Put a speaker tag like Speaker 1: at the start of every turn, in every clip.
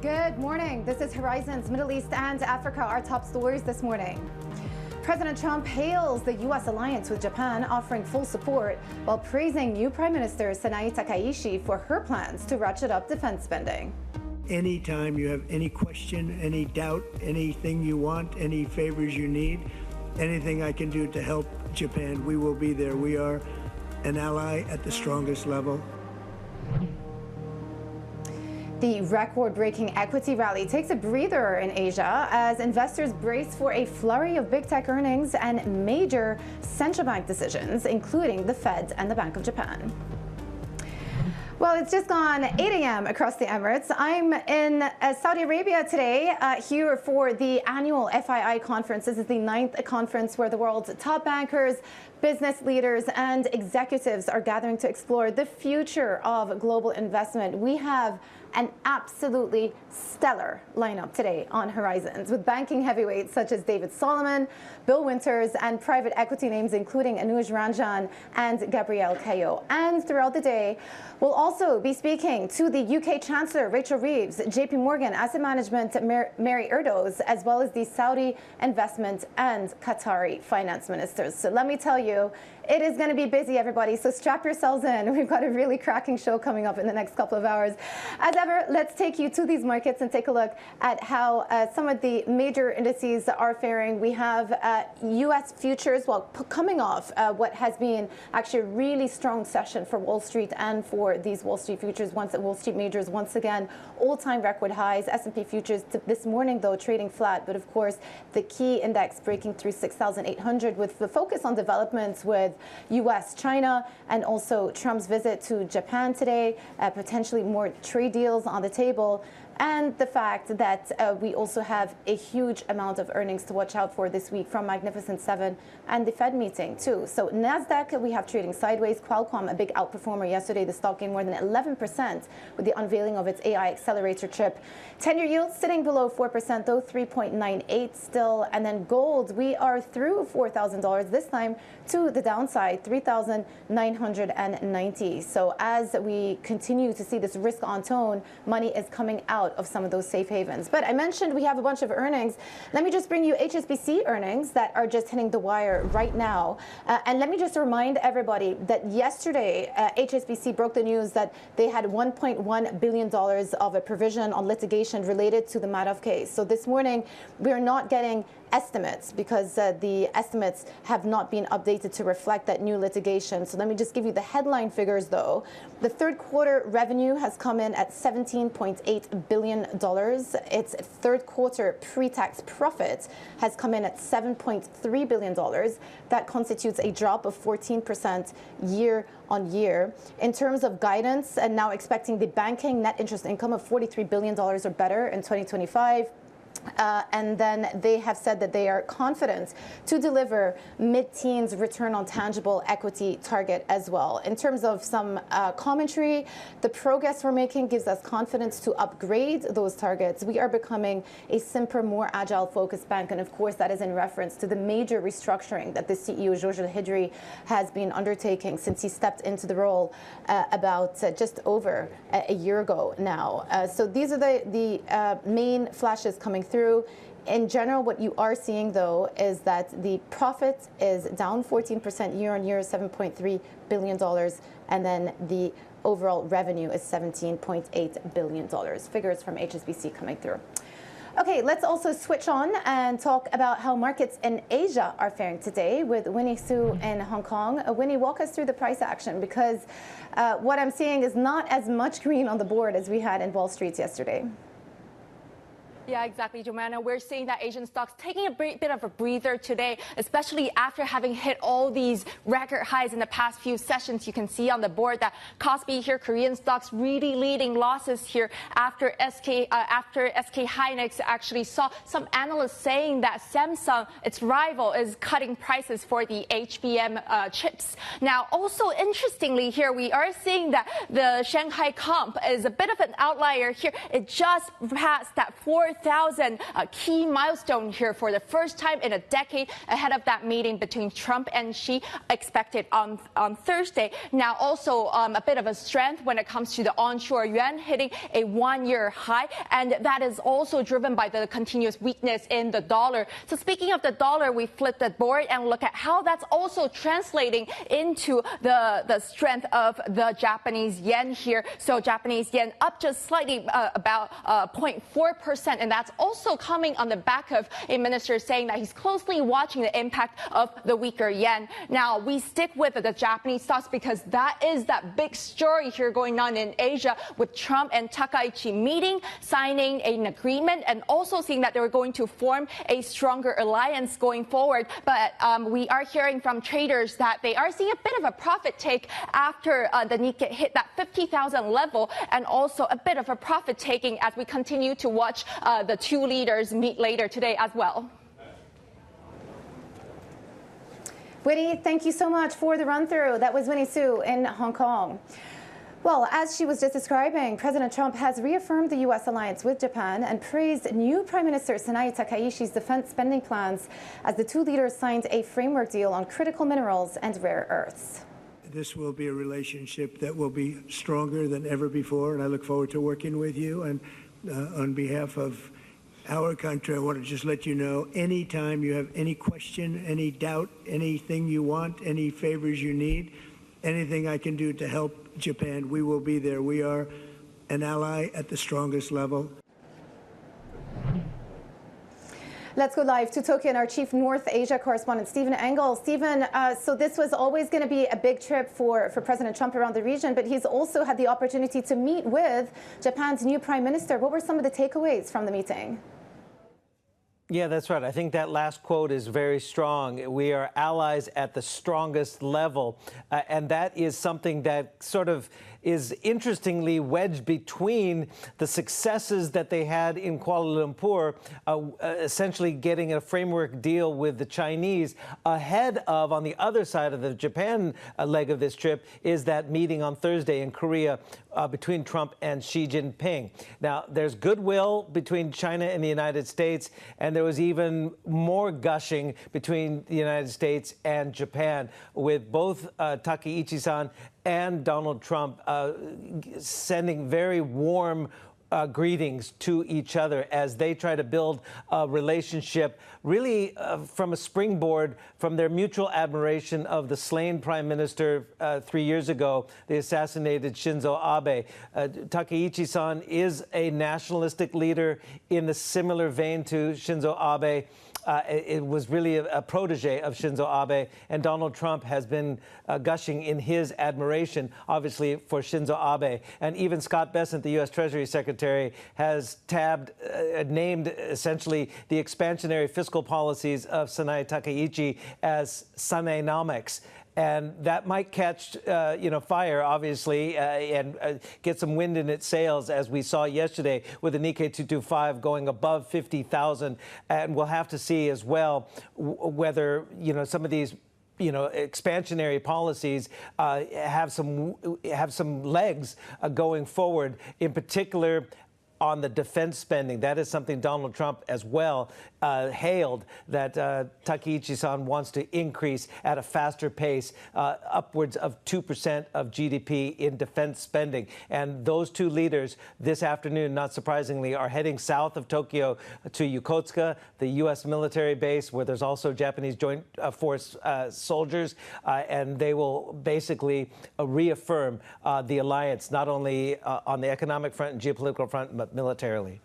Speaker 1: Good morning. This is Horizon's Middle East and Africa, our top stories this morning. President Trump hails the U.S. alliance with Japan, offering full support, while praising new Prime Minister Takaichi for her plans to ratchet up defense spending.
Speaker 2: Anytime you have any question, any doubt, anything you want, any favors you need, anything I can do to help Japan, we will be there. We are an ally at the strongest level.
Speaker 1: The record-breaking equity rally takes a breather in Asia as investors brace for a flurry of big tech earnings and major central bank decisions, including the Fed and the Bank of Japan. Well, it's just gone 8 a.m. across the Emirates. I'm in Saudi Arabia today here for the annual FII conference. This is the 9th conference where the world's top bankers, business leaders, and executives are gathering to explore the future of global investment. We have an absolutely stellar lineup today on Horizons, with banking heavyweights such as David Solomon, Bill Winters, and private equity names including Anuj, Ranjan, and Gabriel, Caillaux. And throughout the day, we'll also be speaking to the UK Chancellor Rachel Reeves, JP Morgan Asset Management Mary Erdoes, as well as the Saudi investment and Qatari finance ministers. So let me tell you, it is going to be busy, everybody, so strap yourselves in. We've got a really cracking show coming up in the next couple of hours. As ever, let's take you to these markets and take a look at how some of the major indices are faring. We have U.S. futures, well, coming off what has been actually a really strong session for Wall Street and for these Wall Street futures. Wall Street majors, once again, all-time record highs. S&P futures this morning, though, trading flat. But, of course, the key index breaking through 6,800 with the focus on developments with U.S., China, and also Trump's visit to Japan today, potentially more trade deals on the table, and the fact that we also have a huge amount of earnings to watch out for this week from Magnificent Seven and the Fed meeting, too. So NASDAQ, we have trading sideways. Qualcomm, a big outperformer yesterday. The stock gained more than 11% with the unveiling of its AI accelerator chip. 10-year yield sitting below 4%, though, 3.98 still. And then gold, we are through $4,000 this time to the downside, 3,990. So as we continue to see this risk-on tone, money is coming out of some of those safe havens. But I mentioned we have a bunch of earnings. Let me just bring you HSBC earnings that are just hitting the wire right now. And let me just remind everybody that yesterday, HSBC broke the news that they had $1.1 billion of a provision on litigation related to the Madoff case. So this morning, we are not getting estimates because the estimates have not been updated to reflect that new litigation. So let me just give you the headline figures, though. The third quarter revenue has come in at $17.8 billion. Its third quarter pre-tax profit has come in at $7.3 billion. That constitutes a drop of 14% year on year. In terms of guidance, and now expecting the banking net interest income of $43 billion or better in 2025. And then they have said that they are confident to deliver mid-teens return on tangible equity target as well. In terms of some commentary, the progress we're making gives us confidence to upgrade those targets. We are becoming a simpler, more agile focused bank. And of course, that is in reference to the major restructuring that the CEO, Georges Hidri, has been undertaking since he stepped into the role about just over a year ago now. So these are the main flashes coming through. In general, what you are seeing, though, is that the profit is down 14% year on year, $7.3 billion, and then the overall revenue is $17.8 billion. Figures from HSBC coming through. Okay, let's also switch on and talk about how markets in Asia are faring today with Winnie Su in Hong Kong. Winnie, walk us through the price action, because what I'm seeing is not as much green on the board as we had in Wall Street yesterday.
Speaker 3: Yeah, exactly, Joanna. We're seeing that Asian stocks taking a bit of a breather today, especially after having hit all these record highs in the past few sessions. You can see on the board that Kospi here, Korean stocks really leading losses here after SK Hynix actually saw some analysts saying that Samsung, its rival, is cutting prices for the HBM chips. Now, also interestingly here, we are seeing that the Shanghai comp is a bit of an outlier here. It just passed that 4,000 4,000, a key milestone here for the first time in a decade ahead of that meeting between Trump and Xi expected on Thursday. Now, also a bit of a strength when it comes to the onshore yuan hitting a one-year high, and that is also driven by the continuous weakness in the dollar. So speaking of the dollar, we flip the board and look at how that's also translating into the strength of the Japanese yen here. So Japanese yen up just slightly, about 0.4%, and that's also coming on the back of a minister saying that he's closely watching the impact of the weaker yen. Now, we stick with the Japanese stocks because that is that big story here going on in Asia, with Trump and Takaichi meeting, signing an agreement, and also seeing that they're going to form a stronger alliance going forward. But we are hearing from traders that they are seeing a bit of a profit take after the Nikkei hit that 50,000 level, and also a bit of a profit taking as we continue to watch the two leaders meet later today as well.
Speaker 1: Winnie, thank you so much for the run-through. That was Winnie Su in Hong Kong. Well, as she was just describing, President Trump has reaffirmed the U.S. alliance with Japan and praised new Prime Minister Takaichi's defense spending plans as the two leaders signed a framework deal on critical minerals and rare earths.
Speaker 2: This will be a relationship that will be stronger than ever before, and I look forward to working with you. And on behalf of our country, I want to just let you know, anytime you have any question, any doubt, anything you want, any favors you need, anything I can do to help Japan, we will be there. We are an ally at the strongest level.
Speaker 1: Let's go live to Tokyo and our chief North Asia correspondent, Stephen Engel. Stephen, so this was always going to be a big trip for President Trump around the region, but he's also had the opportunity to meet with Japan's new prime minister. What were some of the takeaways from the meeting?
Speaker 4: Yeah, that's right. I think that last quote is very strong. We are allies at the strongest level. And that is something that sort of is interestingly wedged between the successes that they had in Kuala Lumpur, essentially getting a framework deal with the Chinese, ahead of, on the other side of the Japan leg of this trip, is that meeting on Thursday in Korea between Trump and Xi Jinping. Now, there's goodwill between China and the United States, and there was even more gushing between the United States and Japan, with both Takaichi-san and Donald Trump sending very warm greetings to each other as they try to build a relationship really from a springboard from their mutual admiration of the slain prime minister 3 years ago, the assassinated Shinzo Abe. Takaichi-san is a nationalistic leader in the similar vein to Shinzo Abe. It was really a protege of Shinzo Abe, and Donald Trump has been gushing in his admiration, obviously, for Shinzo Abe. And even Scott Bessent, the U.S. Treasury Secretary, has named essentially the expansionary fiscal policies of Sanai Takaichi as Sanenomics. And that might catch, fire, obviously, and get some wind in its sails, as we saw yesterday with the Nikkei 225 going above 50,000. And we'll have to see as well whether, some of these expansionary policies have some legs going forward, in particular on the defense spending. That is something Donald Trump as well hailed, that Takaichi-san wants to increase at a faster pace, upwards of 2% of GDP in defense spending. And those two leaders this afternoon, not surprisingly, are heading south of Tokyo to Yokosuka, the U.S. military base, where there's also Japanese Joint Force soldiers, and they will basically reaffirm the alliance, not only on the economic front and geopolitical front, but militarily.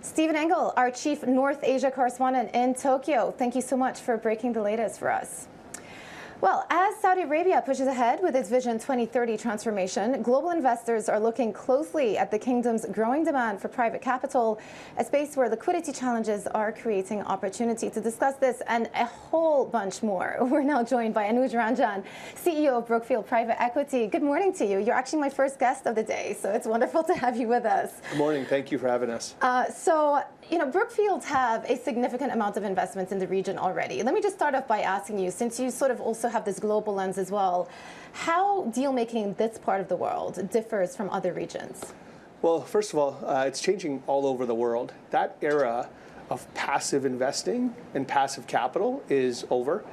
Speaker 1: Stephen Engel, our chief North Asia correspondent in Tokyo. Thank you so much for breaking the latest for us. Well, as Saudi Arabia pushes ahead with its Vision 2030 transformation, global investors are looking closely at the kingdom's growing demand for private capital, a space where liquidity challenges are creating opportunity. To discuss this and a whole bunch more, we're now joined by Anuj Ranjan, CEO of Brookfield Private Equity. Good morning to you. You're actually my first guest of the day, so it's wonderful to have you with us.
Speaker 5: Good morning. Thank you for having us.
Speaker 1: Brookfield have a significant amount of investments in the region already. Let me just start off by asking you, since you sort of also have this global lens as well, how deal-making in this part of the world differs from other regions?
Speaker 5: Well, first of all, it's changing all over the world. That era of passive investing and passive capital is over.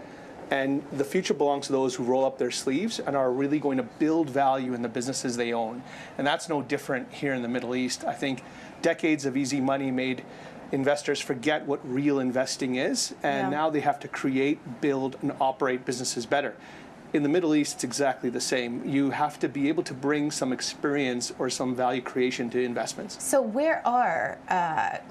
Speaker 5: And the future belongs to those who roll up their sleeves and are really going to build value in the businesses they own. And that's no different here in the Middle East. I think decades of easy money made investors forget what real investing is. And now they have to create, build, and operate businesses better. In the Middle East, it's exactly the same. You have to be able to bring some experience or some value creation to investments.
Speaker 1: So where are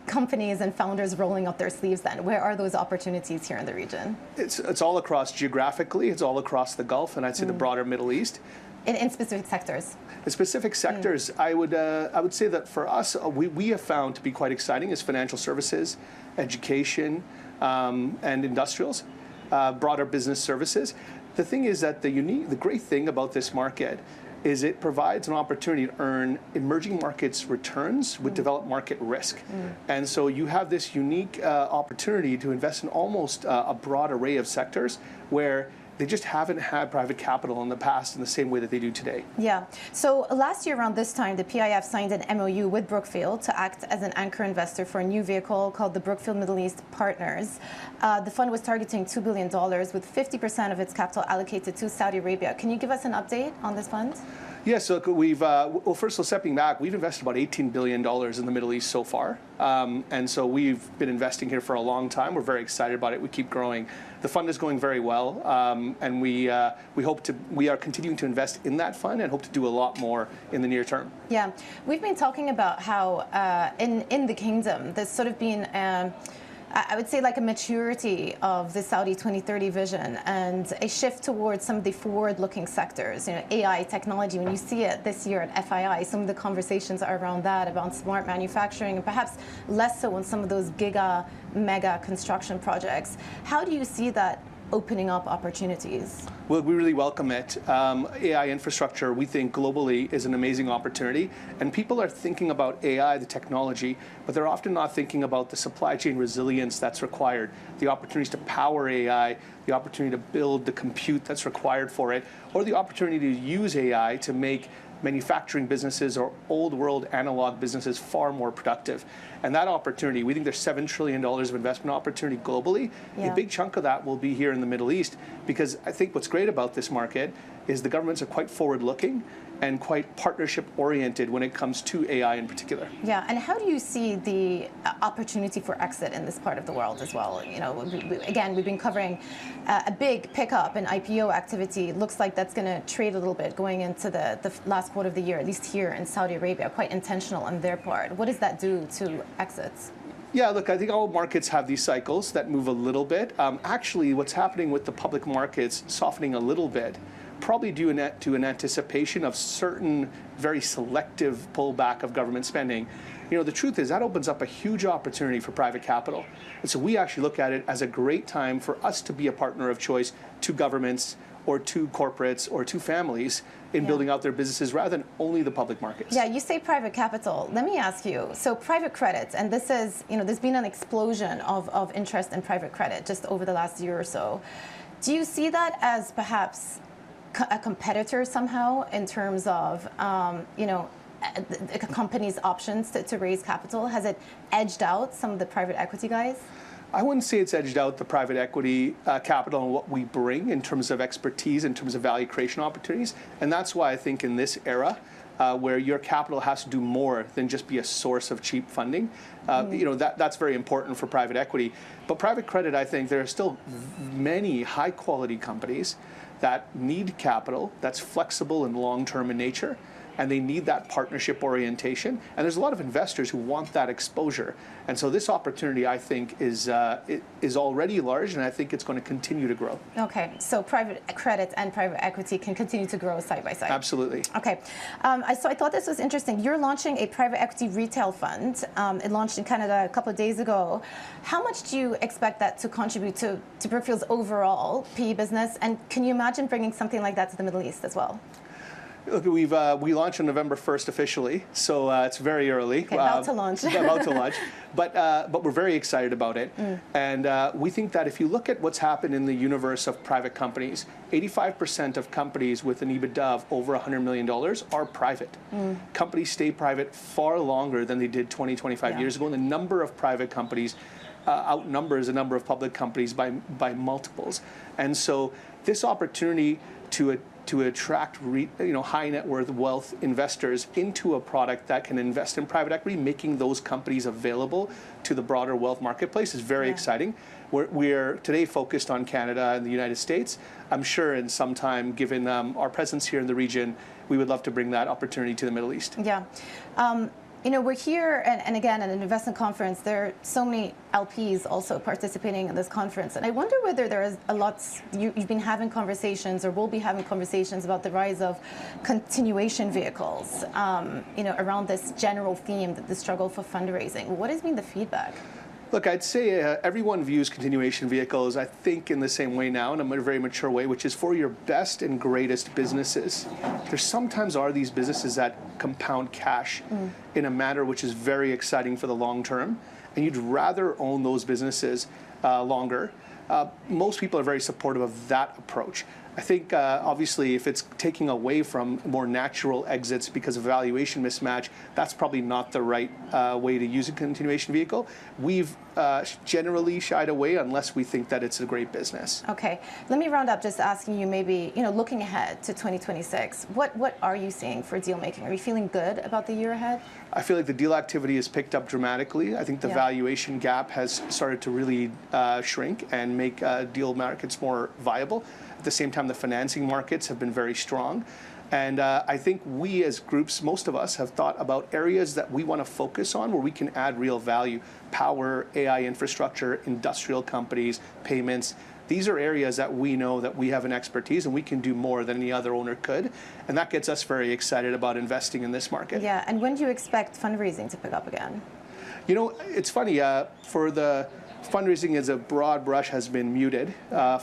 Speaker 1: companies and founders rolling up their sleeves then? Where are those opportunities here in the region?
Speaker 5: It's all across geographically, it's all across the Gulf, and I'd say the broader Middle East.
Speaker 1: In specific sectors? In
Speaker 5: specific sectors, I would say that for us, we have found to be quite exciting is financial services, education, and industrials, broader business services. The thing is that the great thing about this market is it provides an opportunity to earn emerging markets returns with developed market risk. And so you have this unique opportunity to invest in almost a broad array of sectors where they just haven't had private capital in the past in the same way that they do today.
Speaker 1: Yeah. So last year around this time, the PIF signed an MOU with Brookfield to act as an anchor investor for a new vehicle called the Brookfield Middle East Partners. The fund was targeting $2 billion with 50% of its capital allocated to Saudi Arabia. Can you give us an update on this fund?
Speaker 5: Yeah, so we've, well, first of all, stepping back, we've invested about $18 billion in the Middle East so far. And so we've been investing here for a long time. We're very excited about it. We keep growing. The fund is going very well. And we are continuing to invest in that fund and hope to do a lot more in the near term.
Speaker 1: Yeah, we've been talking about how in the kingdom, there's sort of been I would say like a maturity of the Saudi 2030 vision and a shift towards some of the forward-looking sectors, AI, technology. When you see it this year at FII, some of the conversations are around that, about smart manufacturing, and perhaps less so on some of those mega construction projects. How do you see that opening up opportunities?
Speaker 5: Well, we really welcome it. AI infrastructure, we think globally, is an amazing opportunity. And people are thinking about AI, the technology, but they're often not thinking about the supply chain resilience that's required, the opportunities to power AI, the opportunity to build the compute that's required for it, or the opportunity to use AI to make manufacturing businesses or old world analog businesses far more productive. And that opportunity, we think there's $7 trillion of investment opportunity globally. A big chunk of that will be here in the Middle East, because I think what's great about this market is the governments are quite forward-looking and quite partnership-oriented when it comes to AI in particular.
Speaker 1: Yeah, and how do you see the opportunity for exit in this part of the world as well? Again, we've been covering a big pickup in IPO activity. It looks like that's going to trade a little bit going into the last quarter of the year, at least here in Saudi Arabia, quite intentional on their part. What does that do to exits?
Speaker 5: Yeah, look, I think all markets have these cycles that move a little bit. Actually, what's happening with the public markets softening a little bit, probably due to an anticipation of certain very selective pullback of government spending. The truth is that opens up a huge opportunity for private capital. And so we actually look at it as a great time for us to be a partner of choice to governments or to corporates or to families in building out their businesses rather than only the public markets.
Speaker 1: Yeah, you say private capital. Let me ask you, so private credit, and this is, there's been an explosion of interest in private credit just over the last year or so. Do you see that as perhaps a competitor somehow in terms of, a company's options to raise capital? Has it edged out some of the private equity guys?
Speaker 5: I wouldn't say it's edged out the private equity capital and what we bring in terms of expertise, in terms of value creation opportunities. And that's why I think in this era, where your capital has to do more than just be a source of cheap funding, that's very important for private equity. But private credit, I think there are still many high-quality companies that need capital that's flexible and long-term in nature, and they need that partnership orientation. And there's a lot of investors who want that exposure. And so this opportunity, I think, is already large, and I think it's going to continue to grow.
Speaker 1: Okay, so private credit and private equity can continue to grow side by side.
Speaker 5: Absolutely.
Speaker 1: Okay, so I thought this was interesting. You're launching a private equity retail fund. It launched in Canada a couple of days ago. How much do you expect that to contribute to Brookfield's overall PE business? And can you imagine bringing something like that to the Middle East as well?
Speaker 5: Look, we launched on November 1st officially, so it's very early.
Speaker 1: Okay, about to launch.
Speaker 5: About to launch, but we're very excited about it. And we think that if you look at what's happened in the universe of private companies, 85% of companies with an EBITDA of over $100 million are private. Companies stay private far longer than they did 20, 25 years ago, and the number of private companies outnumbers the number of public companies by multiples. And so this opportunity to attract high net worth wealth investors into a product that can invest in private equity, making those companies available to the broader wealth marketplace is very exciting. We're today focused on Canada and the United States. I'm sure in some time, given our presence here in the region, we would love to bring that opportunity to the Middle East.
Speaker 1: Yeah. We're here, and again, at an investment conference, there are so many LPs also participating in this conference. And I wonder whether there is a lot, you've been having conversations or will be having conversations about the rise of continuation vehicles, around this general theme, the struggle for fundraising. What has been the feedback?
Speaker 5: Look, I'd say everyone views continuation vehicles, I think, in the same way now, in a very mature way, which is for your best and greatest businesses. There sometimes are these businesses that compound cash in a manner which is very exciting for the long term, and you'd rather own those businesses longer. Most people are very supportive of that approach. I think, obviously, if it's taking away from more natural exits because of valuation mismatch, that's probably not the right way to use a continuation vehicle. We've generally shied away unless we think that it's a great business.
Speaker 1: Okay. Let me round up just asking you maybe, looking ahead to 2026, what are you seeing for deal making? Are you feeling good about the year ahead?
Speaker 5: I feel like the deal activity has picked up dramatically. I think the valuation gap has started to really shrink and make deal markets more viable. At the same time, the financing markets have been very strong. And I think we as groups, most of us, have thought about areas that we want to focus on where we can add real value. Power, AI infrastructure, industrial companies, payments. These are areas that we know that we have an expertise and we can do more than any other owner could. And that gets us very excited about investing in this market.
Speaker 1: Yeah, and when do you expect fundraising to pick up again?
Speaker 5: It's funny, for the fundraising as a broad brush has been muted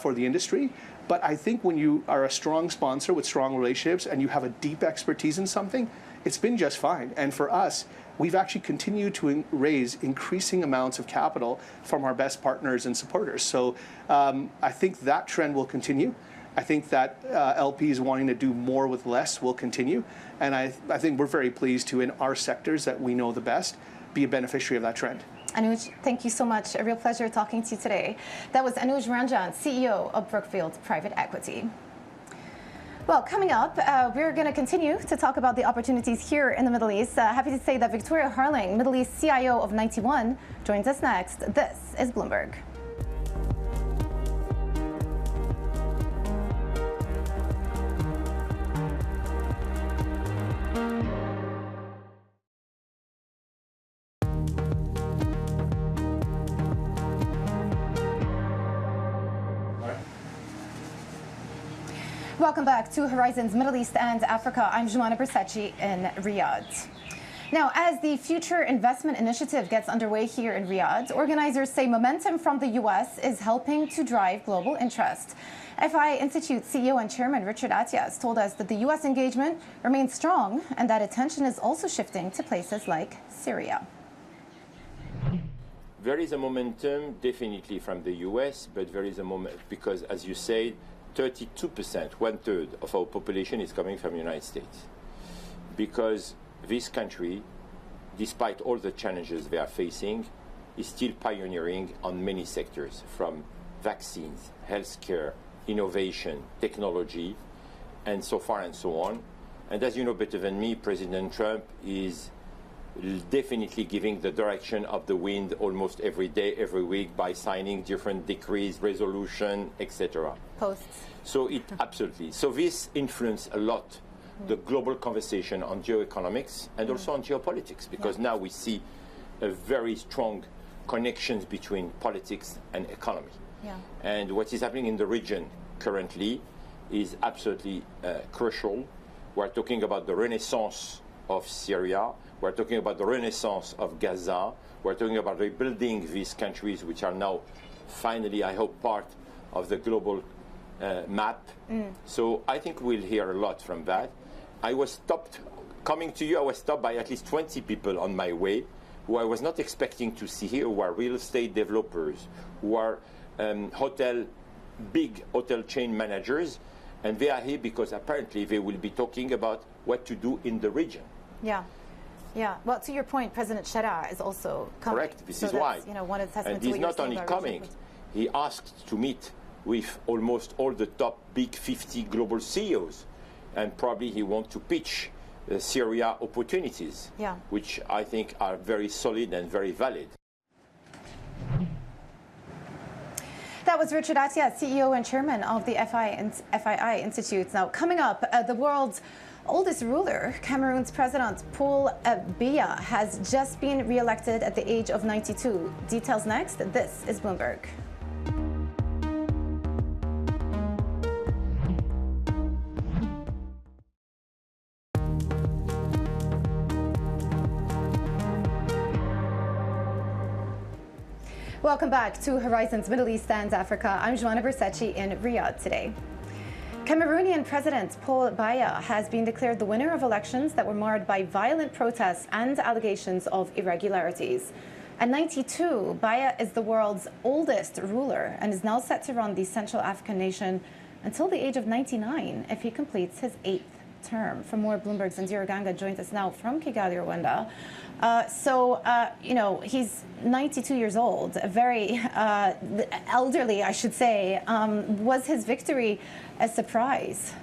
Speaker 5: for the industry. But I think when you are a strong sponsor with strong relationships and you have a deep expertise in something, it's been just fine. And for us, we've actually continued to raise increasing amounts of capital from our best partners and supporters. So I think that trend will continue. I think that LPs wanting to do more with less will continue. And I think we're very pleased to, in our sectors that we know the best, be a beneficiary of that trend.
Speaker 1: Anuj, thank you so much. A real pleasure talking to you today. That was Anuj Ranjan, CEO of Brookfield Private Equity. Well, coming up, we're going to continue to talk about the opportunities here in the Middle East. Happy to say that Victoria Harling, Middle East CIO of 91, joins us next. This is Bloomberg. Welcome back to Horizons Middle East and Africa. I'm Joanna Bersachi in Riyadh. Now, as the Future Investment Initiative gets underway here in Riyadh, organizers say momentum from the U.S. is helping to drive global interest. FI Institute CEO and Chairman Richard Atias told us that the U.S. engagement remains strong and that attention is also shifting to places like Syria.
Speaker 6: There is a momentum definitely from the U.S., but there is a moment because, as you said, 32%, one-third of our population is coming from the United States. Because this country, despite all the challenges they are facing, is still pioneering on many sectors, from vaccines, healthcare, innovation, technology, and so far and so on. And as you know better than me, President Trump is definitely giving the direction of the wind almost every day, every week, by signing different decrees, resolution, etc.
Speaker 1: Posts.
Speaker 6: So absolutely. So this influences a lot the global conversation on geoeconomics and also on geopolitics, because now we see a very strong connections between politics and economy.
Speaker 1: Yeah.
Speaker 6: And what is happening in the region currently is absolutely crucial. We're talking about the renaissance of Syria. We're talking about the renaissance of Gaza. We're talking about rebuilding these countries, which are now finally, I hope, part of the global map. So I think we'll hear a lot from that. I was stopped, coming to you, I was stopped by at least 20 people on my way who I was not expecting to see here, who are real estate developers, who are big hotel chain managers, and they are here because apparently they will be talking about what to do in the region.
Speaker 1: Yeah. Yeah. Well, to your point, President Chera is also coming.
Speaker 6: Correct. This is why.
Speaker 1: One of the
Speaker 6: and he's not only coming, he asked to meet with almost all the top big 50 global CEOs, and probably he wants to pitch Syria opportunities, which I think are very solid and very valid.
Speaker 1: That was Richard Attia, CEO and chairman of the FII Institute. Now, coming up, the world's oldest ruler, Cameroon's President Paul Biya, has just been re-elected at the age of 92. Details next. This is Bloomberg. Welcome back to Horizons Middle East and Africa. I'm Joanna Versace in Riyadh today. Cameroonian President Paul Biya has been declared the winner of elections that were marred by violent protests and allegations of irregularities. At 92, Biya is the world's oldest ruler and is now set to run the Central African nation until the age of 99 if he completes his 8th term. For more, Bloomberg's Ndiro Ganga joins us now from Kigali, Rwanda. He's 92 years old, very elderly, I should say. Was his victory a surprise?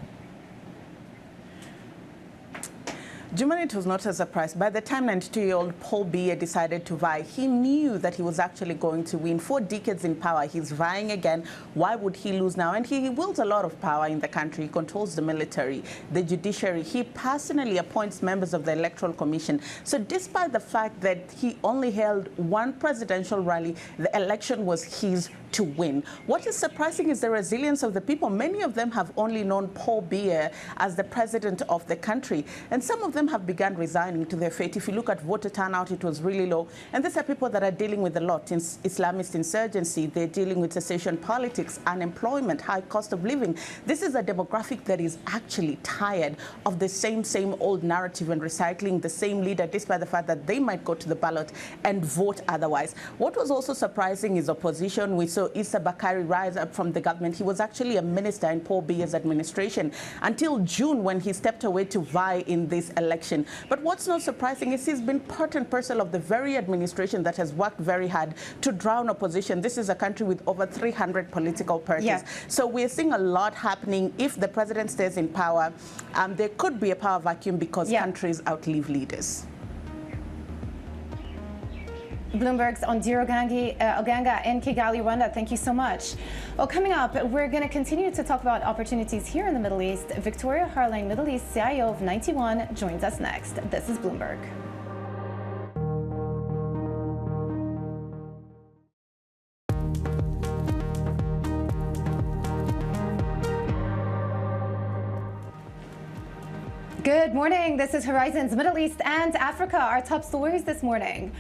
Speaker 7: Juman, it was not a surprise. By the time 92-year-old Paul Biya decided to vie, he knew that he was actually going to win. 4 decades in power, he's vying again. Why would he lose now? And he wields a lot of power in the country. He controls the military, the judiciary. He personally appoints members of the Electoral Commission. So despite the fact that he only held 1 presidential rally, the election was his to win. What is surprising is the resilience of the people. Many of them have only known Paul Biya as the president of the country, and some of them have begun resigning to their fate. If you look at voter turnout, it was really low, and these are people that are dealing with a lot. In Islamist insurgency, they're dealing with secession politics, unemployment, high cost of living. This is a demographic that is actually tired of the same old narrative and recycling the same leader, despite the fact that they might go to the ballot and vote otherwise. What was also surprising is opposition. We saw Issa Bakari rise up from the government. He was actually a minister in Paul Biya's administration until June, when he stepped away to vie in this election. But what's not surprising is he's been part and parcel of the very administration that has worked very hard to drown opposition. This is a country with over 300 political parties. Yeah. So we're seeing a lot happening. If the president stays in power, there could be a power vacuum because countries outlive leaders.
Speaker 1: Bloomberg's Ndiro Ganga in Kigali, Rwanda. Thank you so much. Well, coming up, we're going to continue to talk about opportunities here in the Middle East. Victoria Harling, Middle East CIO of 91, joins us next. This is Bloomberg. Good morning. This is Horizons Middle East and Africa. Our top stories this morning.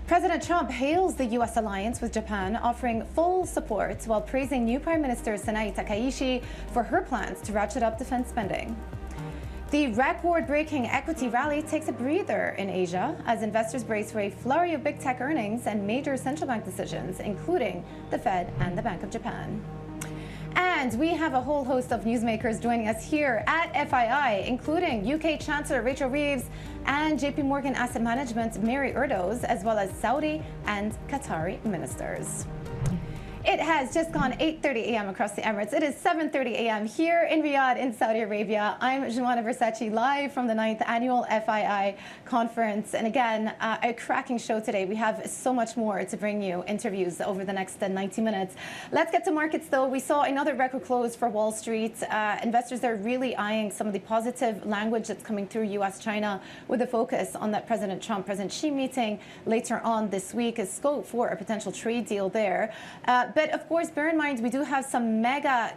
Speaker 1: President Trump hails the U.S. alliance with Japan, offering full support while praising new Prime Minister Takaichi for her plans to ratchet up defense spending. The record-breaking equity rally takes a breather in Asia as investors brace for a flurry of big tech earnings and major central bank decisions, including the Fed and the Bank of Japan. And we have a whole host of newsmakers joining us here at FII, including UK Chancellor Rachel Reeves and JP Morgan Asset Management Mary Erdoes, as well as Saudi and Qatari ministers. It has just gone 8:30 a.m. across the Emirates. It is 7:30 a.m. here in Riyadh in Saudi Arabia. I'm Joanna Versace, live from the 9th Annual FII Conference. And again, a cracking show today. We have so much more to bring you, interviews over the next 90 minutes. Let's get to markets, though. We saw another record close for Wall Street. Investors are really eyeing some of the positive language that's coming through U.S.-China with a focus on that President Trump, President Xi meeting later on this week, is scope for a potential trade deal there. But of course, bear in mind, we do have some mega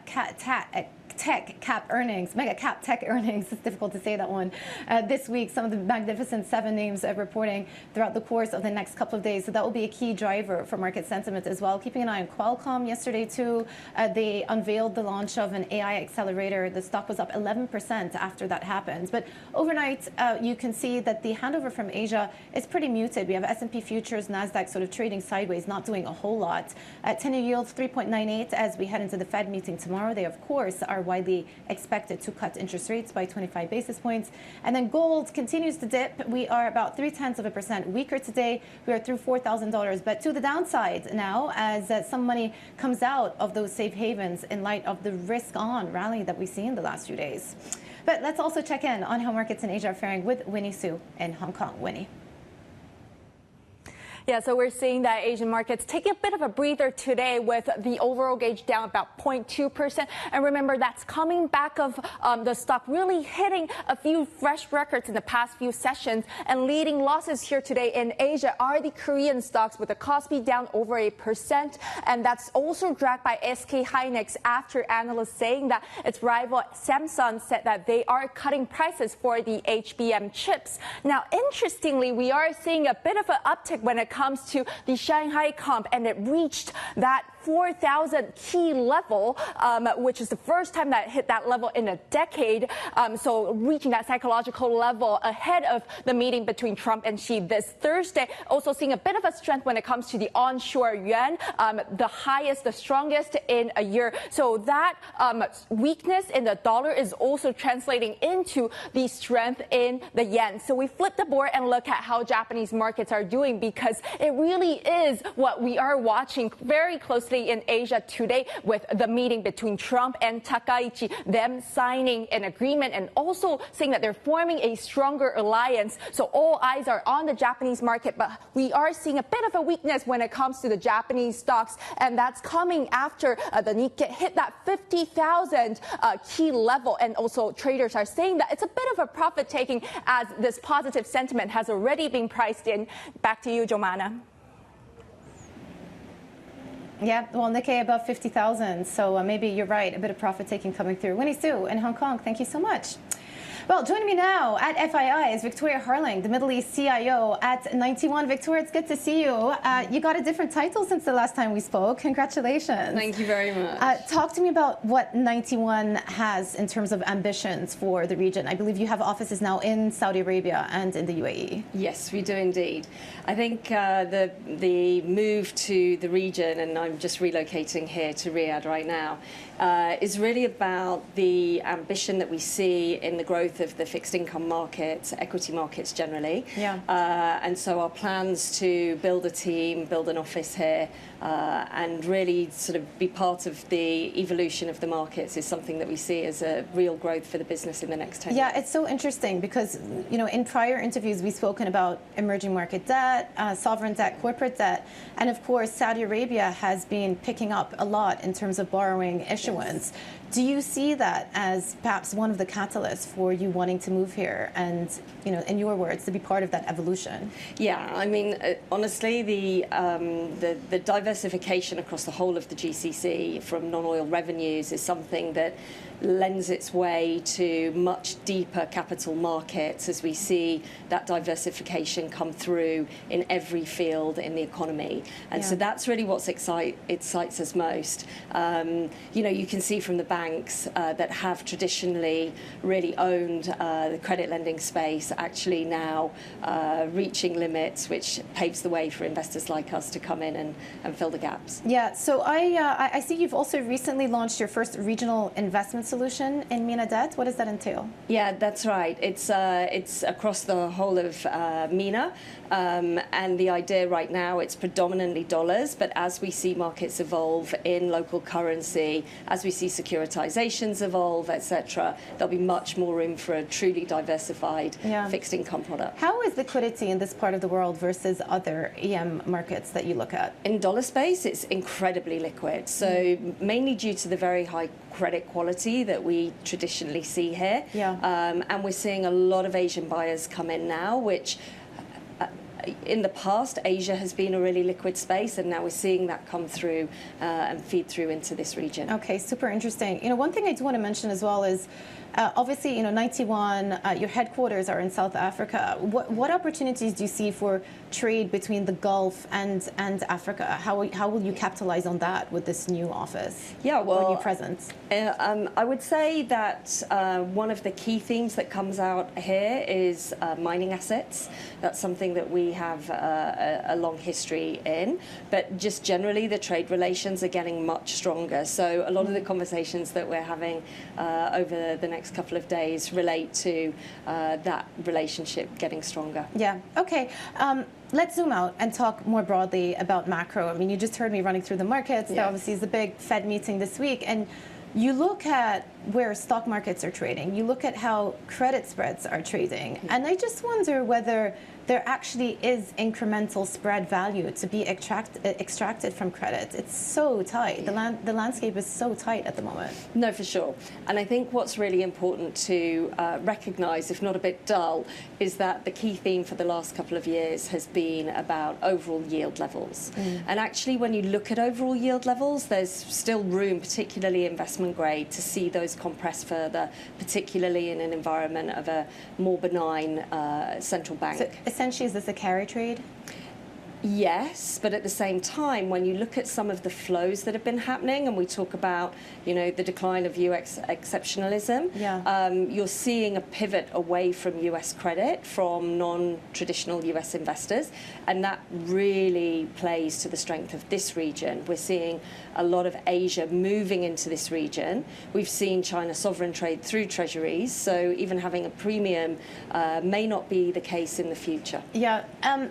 Speaker 1: tech cap earnings, mega cap tech earnings. It's difficult to say that one. This week, some of the magnificent 7 names reporting throughout the course of the next couple of days. So that will be a key driver for market sentiment as well. Keeping an eye on Qualcomm yesterday too. They unveiled the launch of an AI accelerator. The stock was up 11% after that happened. But overnight, you can see that the handover from Asia is pretty muted. We have S&P futures, NASDAQ sort of trading sideways, not doing a whole lot. 10-year yields 3.98 as we head into the Fed meeting tomorrow. They, of course, are widely expected to cut interest rates by 25 basis points. And then gold continues to dip. We are about 0.3% weaker today. We are through $4,000, but to the downside now as some money comes out of those safe havens in light of the risk-on rally that we've seen the last few days. But let's also check in on how markets in Asia are faring with Winnie Su in Hong Kong. Winnie.
Speaker 3: Yeah, so we're seeing that Asian markets taking a bit of a breather today with the overall gauge down about 0.2%. And remember, that's coming back of the stock really hitting a few fresh records in the past few sessions. And leading losses here today in Asia are the Korean stocks with the Kospi down over 1%. And that's also dragged by SK Hynix after analysts saying that its rival Samsung said that they are cutting prices for the HBM chips. Now, interestingly, we are seeing a bit of an uptick when it comes to the Shanghai comp, and it reached that 4,000 key level, which is the first time that it hit that level in a decade. So reaching that psychological level ahead of the meeting between Trump and Xi this Thursday. Also seeing a bit of a strength when it comes to the onshore yuan, the highest, the strongest in a year. So that weakness in the dollar is also translating into the strength in the yen. So we flip the board and look at how Japanese markets are doing, because it really is what we are watching very closely in Asia today with the meeting between Trump and Takaichi, them signing an agreement and also saying that they're forming a stronger alliance. So all eyes are on the Japanese market, but we are seeing a bit of a weakness when it comes to the Japanese stocks, and that's coming after the Nikkei hit that 50,000 key level, and also traders are saying that it's a bit of a profit taking as this positive sentiment has already been priced in. Back to you, Jomana.
Speaker 1: Yeah, well, Nikkei above 50,000, so maybe you're right, a bit of profit taking coming through. Winnie Su in Hong Kong, thank you so much. Well, joining me now at FII is Victoria Harling, the Middle East CIO at 91. Victoria, it's good to see you. You got a different title since the last time we spoke. Congratulations.
Speaker 8: Thank you very much.
Speaker 1: Talk to me about what 91 has in terms of ambitions for the region. I believe you have offices now in Saudi Arabia and in the UAE.
Speaker 8: Yes, we do indeed. I think the move to the region, and I'm just relocating here to Riyadh right now, is really about the ambition that we see in the growth of the fixed income markets, equity markets generally.
Speaker 1: Yeah.
Speaker 8: And so our plans to build a team, build an office here, and really sort of be part of the evolution of the markets is something that we see as a real growth for the business in the next 10 years.
Speaker 1: Yeah, it's so interesting because, you know, in prior interviews, we've spoken about emerging market debt, sovereign debt, corporate debt, and of course, Saudi Arabia has been picking up a lot in terms of borrowing issuance. Yes. Do you see that as perhaps one of the catalysts for you wanting to move here and, you know, in your words, to be part of that evolution?
Speaker 8: Yeah, I mean, honestly, the diversification across the whole of the GCC from non-oil revenues is something that lends its way to much deeper capital markets as we see that diversification come through in every field in the economy. And so that's really what excites us most. You know, you can see from the banks that have traditionally really owned the credit lending space actually now reaching limits, which paves the way for investors like us to come in and fill the gaps.
Speaker 1: Yeah, so I see you've also recently launched your first regional investment solution in MENA debt. What does that entail?
Speaker 8: Yeah, that's right. It's across the whole of MENA. And the idea right now, it's predominantly dollars, but as we see markets evolve in local currency, as we see securitizations evolve, etc., there'll be much more room for a truly diversified fixed income product.
Speaker 1: How is liquidity in this part of the world versus other EM markets that you look at?
Speaker 8: In dollar space, it's incredibly liquid. So mainly due to the very high credit quality that we traditionally see here.
Speaker 1: Yeah.
Speaker 8: And we're seeing a lot of Asian buyers come in now, which in the past, Asia has been a really liquid space, and now we're seeing that come through and feed through into this region.
Speaker 1: Okay, super interesting. One thing I do want to mention as well is, obviously, 91, your headquarters are in South Africa. What opportunities do you see for trade between the Gulf and Africa? How will you capitalize on that with this new office?
Speaker 8: Yeah, well,
Speaker 1: or new presence?
Speaker 8: I would say that one of the key themes that comes out here is mining assets. That's something that we have a long history in. But just generally, the trade relations are getting much stronger. So a lot of the conversations that we're having over the next couple of days relate to that relationship getting stronger.
Speaker 1: Yeah, okay. Let's zoom out and talk more broadly about macro. I mean, you just heard me running through the markets.
Speaker 8: Yeah.
Speaker 1: There obviously is the big Fed meeting this week. And you look at where stock markets are trading. You look at how credit spreads are trading. And I just wonder whether there actually is incremental spread value to be extracted from credit. It's so tight. The landscape is so tight at the moment.
Speaker 8: No, for sure. And I think what's really important to recognise, if not a bit dull, is that the key theme for the last couple of years has been about overall yield levels. And actually, when you look at overall yield levels, there's still room, particularly investment grade, to see those compress further, particularly in an environment of a more benign central bank.
Speaker 1: So essentially, is this a carry trade?
Speaker 8: Yes, but at the same time, when you look at some of the flows that have been happening, and we talk about, the decline of US exceptionalism, you're seeing a pivot away from US credit from non-traditional US investors, and that really plays to the strength of this region. We're seeing a lot of Asia moving into this region. We've seen China sovereign trade through treasuries, so even having a premium may not be the case in the future.
Speaker 1: Yeah,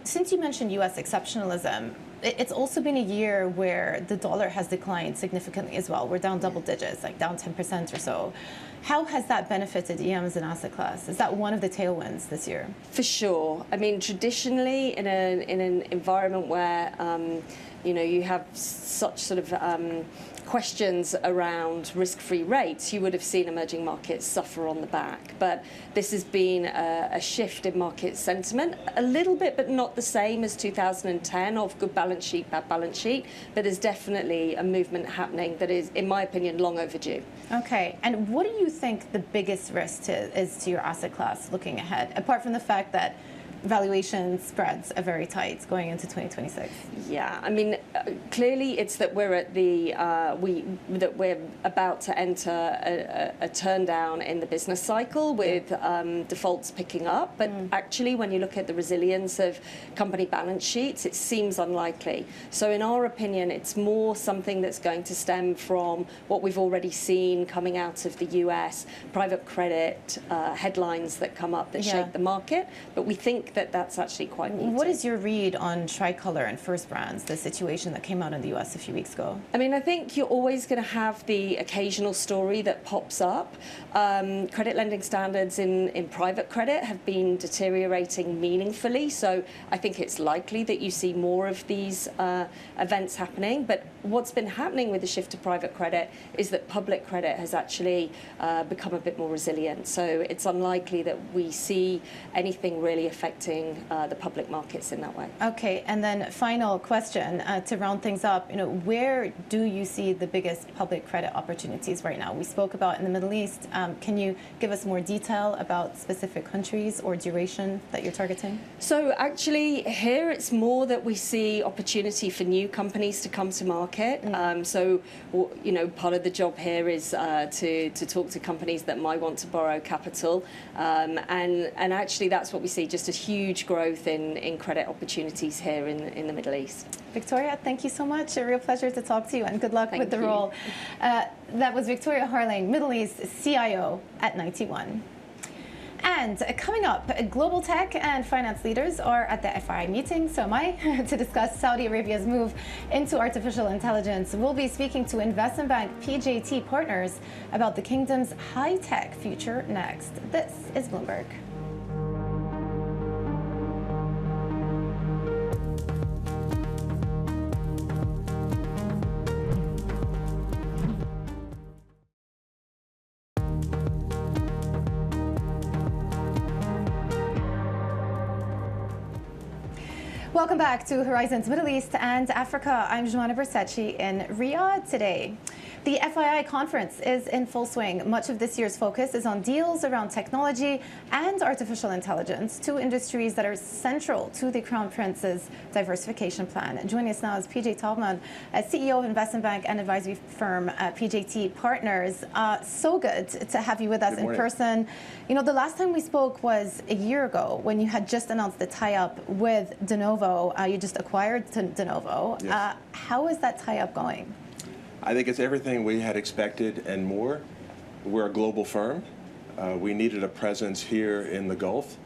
Speaker 1: since you mentioned US exceptionalism, it's also been a year where the dollar has declined significantly as well. We're down double digits, like down 10% or so. How has that benefited EM as an asset class? Is that one of the tailwinds this year?
Speaker 8: For sure. I mean, traditionally, in an environment where you have such sort of questions around risk-free rates, you would have seen emerging markets suffer on the back. But this has been a shift in market sentiment, a little bit, but not the same as 2010 of good balance sheet, bad balance sheet. But there's definitely a movement happening that is, in my opinion, long overdue.
Speaker 1: Okay, and what do you think the biggest risk is to your asset class looking ahead, apart from the fact that valuation spreads are very tight going into 2026? Yeah,
Speaker 8: I mean, clearly it's that we're at that we're about to enter a turn down in the business cycle with defaults picking up. But actually, when you look at the resilience of company balance sheets, it seems unlikely. So in our opinion, it's more something that's going to stem from what we've already seen coming out of the US, private credit headlines that come up that shake the market. But we think that that's actually quite muted.
Speaker 1: What is your read on Tricolor and First Brands, the situation that came out in the US a few weeks ago?
Speaker 8: I mean, I think you're always going to have the occasional story that pops up. Credit lending standards in private credit have been deteriorating meaningfully, so I think it's likely that you see more of these events happening. But what's been happening with the shift to private credit is that public credit has actually become a bit more resilient. So it's unlikely that we see anything really affecting the public markets in that way.
Speaker 1: Okay, and then final question to round things up. Where do you see the biggest public credit opportunities right now? We spoke about in the Middle East. Can you give us more detail about specific countries or duration that you're targeting?
Speaker 8: So actually, here it's more that we see opportunity for new companies to come to market. So part of the job here is to talk to companies that might want to borrow capital, and actually that's what we see, just a huge growth in credit opportunities here in the Middle East.
Speaker 1: Victoria, thank you so much. A real pleasure to talk to you, and good luck with the role. That was Victoria Harling, Middle East CIO at 91. And coming up, global tech and finance leaders are at the FI meeting, so am I, to discuss Saudi Arabia's move into artificial intelligence. We'll be speaking to investment bank PJT Partners about the kingdom's high-tech future next. This is Bloomberg. Welcome back to Horizons Middle East and Africa. I'm Joanna Bersachi in Riyadh today. The FII conference is in full swing. Much of this year's focus is on deals around technology and artificial intelligence, two industries that are central to the Crown Prince's diversification plan. And joining us now is PJ Taubman, CEO of investment bank and advisory firm PJT Partners. So good to have you with us in person. You know, the last time we spoke was a year ago when you had just announced the tie-up with De Novo. You just acquired De Novo. Yes. How is that tie-up going?
Speaker 9: I think it's everything we had expected and more. We're a global firm. We needed a presence here in the Gulf.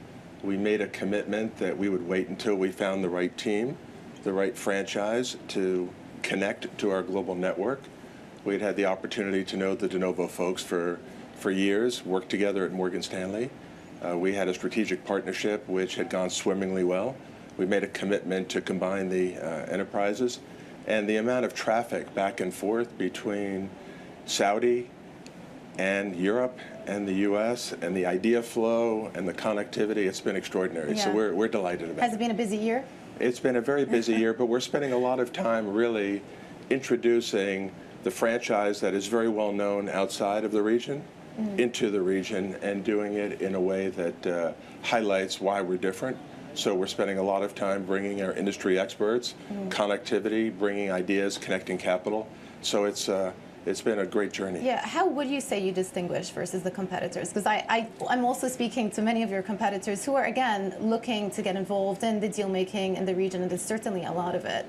Speaker 9: We made a commitment that we would wait until we found the right team, the right franchise to connect to our global network. We'd had the opportunity to know the De Novo folks for years, worked together at Morgan Stanley. We had a strategic partnership which had gone swimmingly well. We made a commitment to combine the enterprises. And the amount of traffic back and forth between Saudi and Europe and the U.S. and the idea flow and the connectivity, it's been extraordinary. Yeah. So we're delighted about it.
Speaker 1: Has it been a busy year?
Speaker 9: It's been a very busy year, but we're spending a lot of time really introducing the franchise that is very well known outside of the region into the region and doing it in a way that highlights why we're different. So we're spending a lot of time bringing our industry experts, connectivity, bringing ideas, connecting capital. So it's been a great journey.
Speaker 1: Yeah. How would you say you distinguish versus the competitors? Because I'm also speaking to many of your competitors who are, again, looking to get involved in the deal making in the region, and there's certainly a lot of it.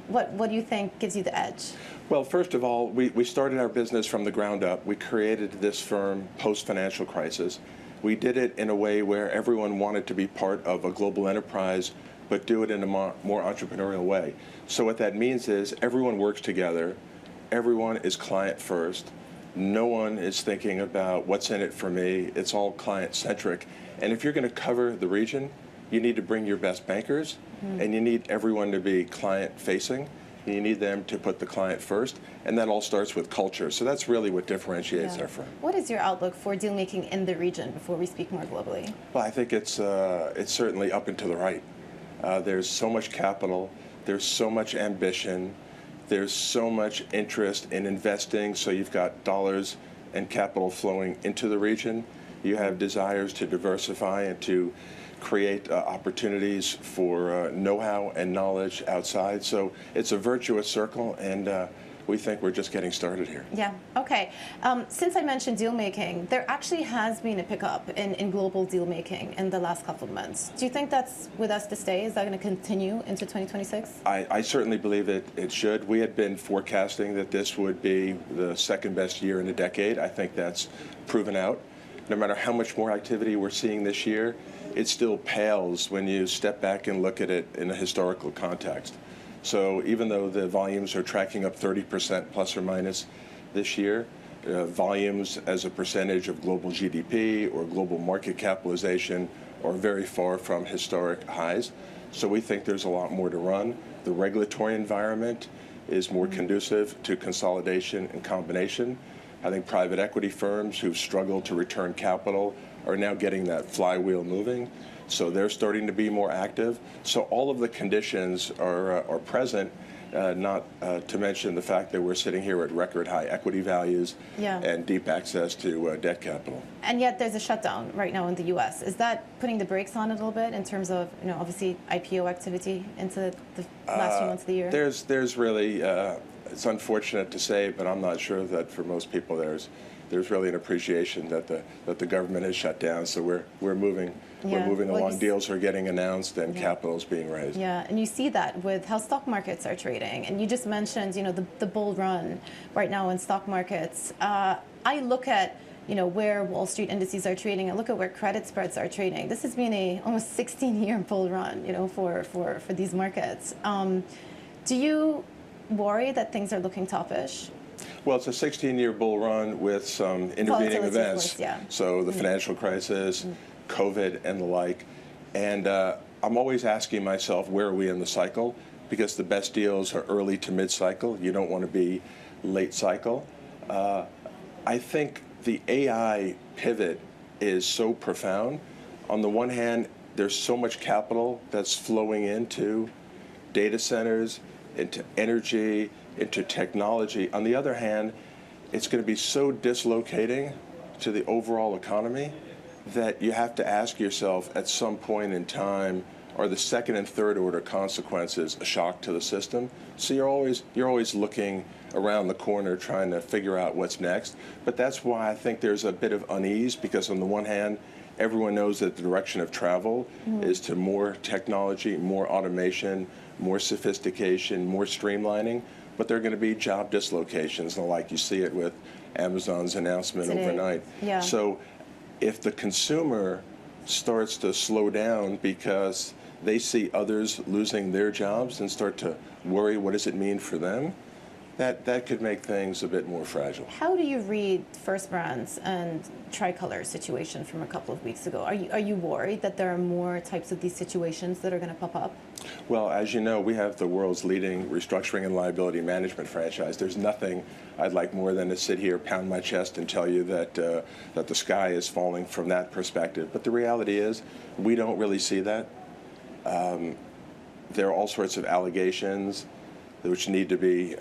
Speaker 1: What do you think gives you the edge?
Speaker 9: Well, first of all, we started our business from the ground up. We created this firm post-financial crisis. We did it in a way where everyone wanted to be part of a global enterprise, but do it in a more entrepreneurial way. So what that means is everyone works together. Everyone is client first. No one is thinking about what's in it for me. It's all client-centric. And if you're going to cover the region, you need to bring your best bankers, and you need everyone to be client-facing. You need them to put the client first, and that all starts with culture. So that's really what differentiates our firm.
Speaker 1: What is your outlook for deal making in the region before we speak more globally?
Speaker 9: Well, I think it's certainly up and to the right. There's so much capital. There's so much ambition. There's so much interest in investing. So you've got dollars and capital flowing into the region. You have desires to diversify and to create opportunities for know-how and knowledge outside. So it's a virtuous circle, and we think we're just getting started here.
Speaker 1: Yeah, okay. Since I mentioned deal making, there actually has been a pickup in global deal making in the last couple of months. Do you think that's with us to stay? Is that going to continue into 2026?
Speaker 9: I certainly believe it should. We had been forecasting that this would be the second best year in a decade. I think that's proven out. No matter how much more activity we're seeing this year, it still pales when you step back and look at it in a historical context. So even though the volumes are tracking up 30% plus or minus this year, volumes as a percentage of global GDP or global market capitalization are very far from historic highs. So we think there's a lot more to run. The regulatory environment is more conducive to consolidation and combination. I think private equity firms who've struggled to return capital are now getting that flywheel moving. So they're starting to be more active. So all of the conditions are present, not to mention the fact that we're sitting here at record high equity values and deep access to debt capital.
Speaker 1: And yet there's a shutdown right now in the U.S. Is that putting the brakes on it a little bit in terms of, obviously IPO activity into the last few months of the year?
Speaker 9: There's really, it's unfortunate to say, but I'm not sure that for most people there's really an appreciation that the government is shut down. So we're moving along. Deals are getting announced and capital is being raised.
Speaker 1: Yeah, and you see that with how stock markets are trading. And you just mentioned, the bull run right now in stock markets. I look at where Wall Street indices are trading. I look at where credit spreads are trading. This has been a almost 16-year bull run, for these markets. Do you worry that things are looking toppish?
Speaker 9: Well, it's a 16-year bull run with some intervening events.
Speaker 1: Course,
Speaker 9: So the financial crisis, COVID, and the like. And I'm always asking myself, where are we in the cycle? Because the best deals are early to mid-cycle. You don't want to be late cycle. I think the AI pivot is so profound. On the one hand, there's so much capital that's flowing into data centers, into energy, into technology. On the other hand, it's going to be so dislocating to the overall economy that you have to ask yourself at some point in time, are the second and third order consequences a shock to the system? So you're always looking around the corner trying to figure out what's next. But that's why I think there's a bit of unease, because on the one hand, everyone knows that the direction of travel is to more technology, more automation, more sophistication, more streamlining. But there are going to be job dislocations, and like you see it with Amazon's announcement overnight.
Speaker 1: Yeah.
Speaker 9: So if the consumer starts to slow down because they see others losing their jobs and start to worry what does it mean for them, that could make things a bit more fragile.
Speaker 1: How do you read First Brands and Tricolor's situation from a couple of weeks ago? Are you worried that there are more types of these situations that are going to pop up?
Speaker 9: Well, as you know, we have the world's leading restructuring and liability management franchise. There's nothing I'd like more than to sit here, pound my chest, and tell you that that the sky is falling from that perspective. But the reality is, we don't really see that. There are all sorts of allegations which need to be